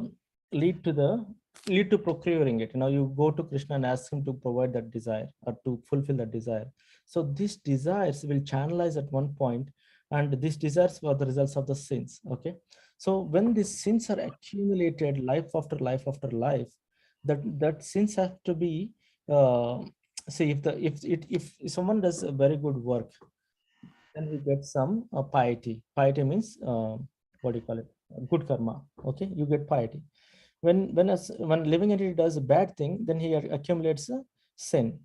lead to the lead to procuring it. Now you go to Krishna and ask him to provide that desire or to fulfill that desire. So these desires will channelize at one point, and these desires were the results of the sins. Okay, so when these sins are accumulated life after life after life, that sins have to be see if someone does a very good work, then he gets some piety. Piety means what do you call it? Good karma. Okay, you get piety. When living entity does a bad thing, then he accumulates a sin.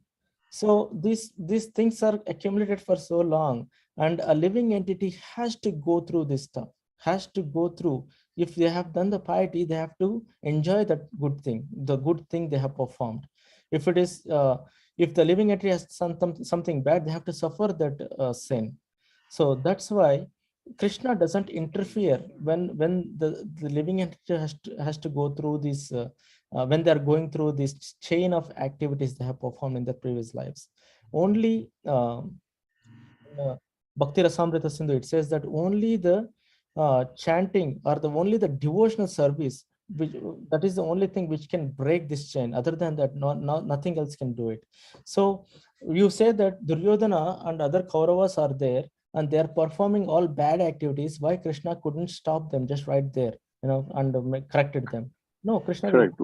So these things are accumulated for so long, and a living entity has to go through this stuff. Has to go through. If they have done the piety, they have to enjoy that good thing, the good thing they have performed. If it is if the living entity has something bad, they have to suffer that sin. So that's why Krishna doesn't interfere when the living entity has to go through this when they are going through this chain of activities they have performed in their previous lives. Only Bhakti Rasamrita Sindhu, it says that only the chanting or the only the devotional service, which that is the only thing which can break this chain. Other than that, nothing else can do it. So you say that Duryodhana and other Kauravas are there and they are performing all bad activities. Why Krishna couldn't stop them just right there, and corrected them? No, Correct.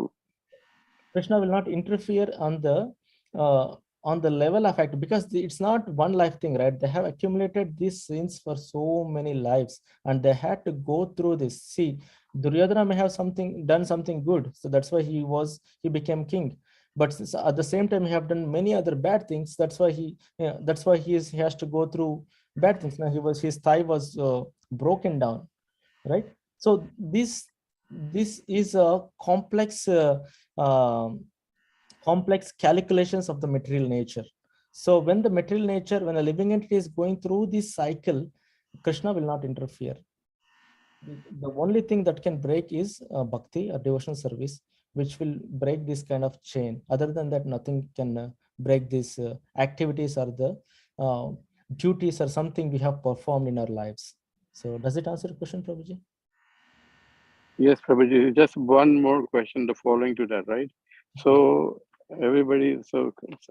Krishna will not interfere on the level of act, because it's not one life thing, right? They have accumulated these sins for so many lives, and they had to go through this. See, Duryodhana may have done something good, so that's why he became king. But at the same time, he have done many other bad things. That's why he has to go through bad things. Now his thigh was broken down, right? So this is a complex complex calculations of the material nature. So when when a living entity is going through this cycle, Krishna will not interfere. The only thing that can break is bhakti or devotional service, which will break this kind of chain. Other than that, nothing can break these activities or the duties or something we have performed in our lives. So does it answer the question, Prabhuji? Yes, Prabhuji. Just one more question, the following to that, right? So everybody,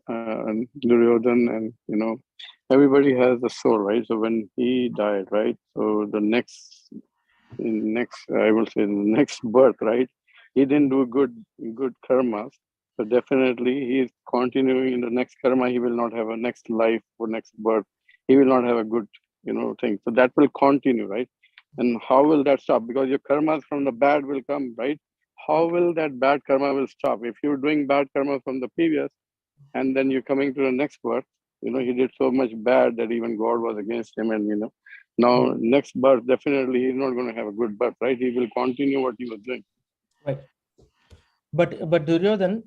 Duryodhan and everybody has a soul, right? So when he died, right? So the next, I will say the next birth, right? He didn't do good karmas. So definitely he is continuing in the next karma. He will not have a next life or next birth. He will not have a good, thing. So that will continue, right? And how will that stop? Because your karmas from the bad will come, right? How will that bad karma will stop? If you're doing bad karma from the previous, and then you're coming to the next birth, he did so much bad that even God was against him, and now next birth, definitely he's not going to have a good birth, right? He will continue what he was doing. Right. But Duryodhan,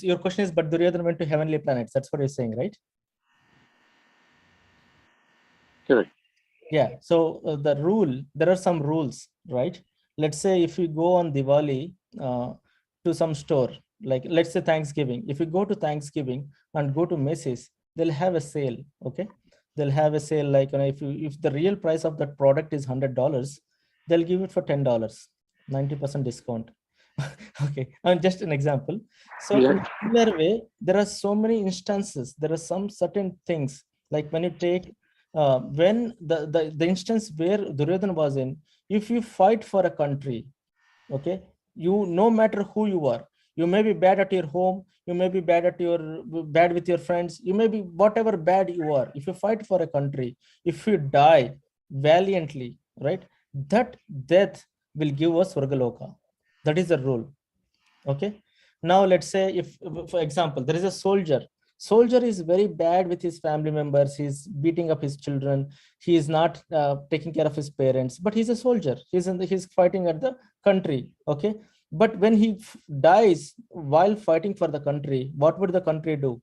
your question is, but Duryodhan went to heavenly planets. That's what you're saying, right? Correct. Yeah. So there are some rules, right? Let's say if you go on Diwali to some store, like let's say Thanksgiving. If you go to Thanksgiving and go to Macy's, they'll have a sale. Okay, they'll have a sale like if the real price of that product is $100, they'll give it for $10, 90% discount. Okay, and just an example. So in a similar way, there are so many instances. There are some certain things like when you take when the instance where Duryodhana was in, if you fight for a country, okay, no matter who you are, you may be bad at your home, you may be bad with your friends, you may be whatever bad you are. If you fight for a country, if you die valiantly, right, that death will give us Swargaloka. That is the rule. Okay, now let's say if for example there is a soldier is very bad with his family members, he's beating up his children, he is not taking care of his parents, but he's a soldier, he's fighting at the country. Okay, But when he dies while fighting for the country, what would the country do?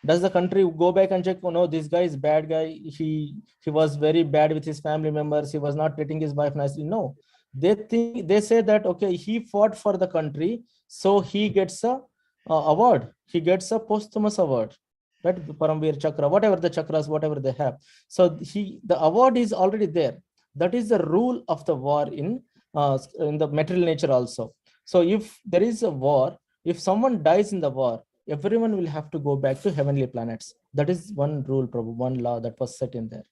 Does the country go back and check, oh no, this guy is bad guy, he was very bad with his family members, he was not treating his wife nicely? No, they say that, okay, he fought for the country, so he gets a award, he gets a posthumous award, right? The Paramveer Chakra, whatever the chakras, whatever they have. So the award is already there. That is the rule of the war in the material nature also. So if there is a war, if someone dies in the war, everyone will have to go back to heavenly planets. That is one rule, Prabhu, one law that was set in there.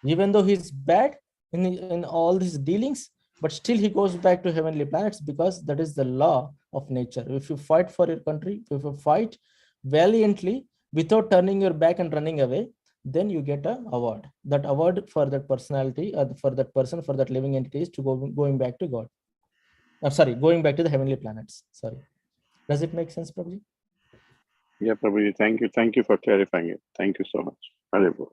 Even though he's bad in all these dealings, but still he goes back to heavenly planets, because that is the law of nature. If you fight for your country, if you fight valiantly without turning your back and running away, then you get an award. That award for that personality, for that person, for that living entity, is to going back to God. Going back to the heavenly planets. Sorry. Does it make sense, Prabhuji? Yeah, Prabhuji, thank you for clarifying it. Thank you so much. Haribol.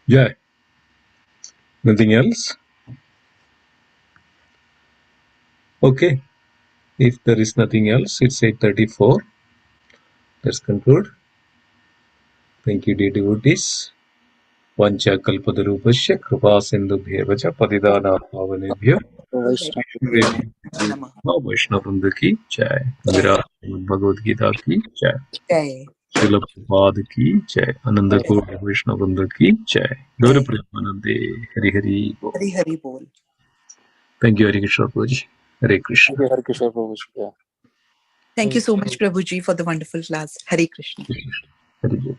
Yeah. Nothing else? Okay. If there is nothing else, it's 8:34. Let's conclude. Thank you, dear devotees. Vancha kalpatarupasya kripa sindhubhyeva cha patidana pavanebhyo Vaishnavrinda ki jai. Virat Bhagavad Gita ki jai. Jai. Srila Prabhupada ki jai. Ananda Koti Vaishnavrinda ki jai. Gaura Premanande Hari Hari Bol. Hari Hari Bol. Thank you, Harikishore Prabhuji. Hare Krishna. Thank you, Harikishore Prabhuji. Yeah. Thank you so much, Prabhuji, for the wonderful class. Hare Krishna. Hare Krishna.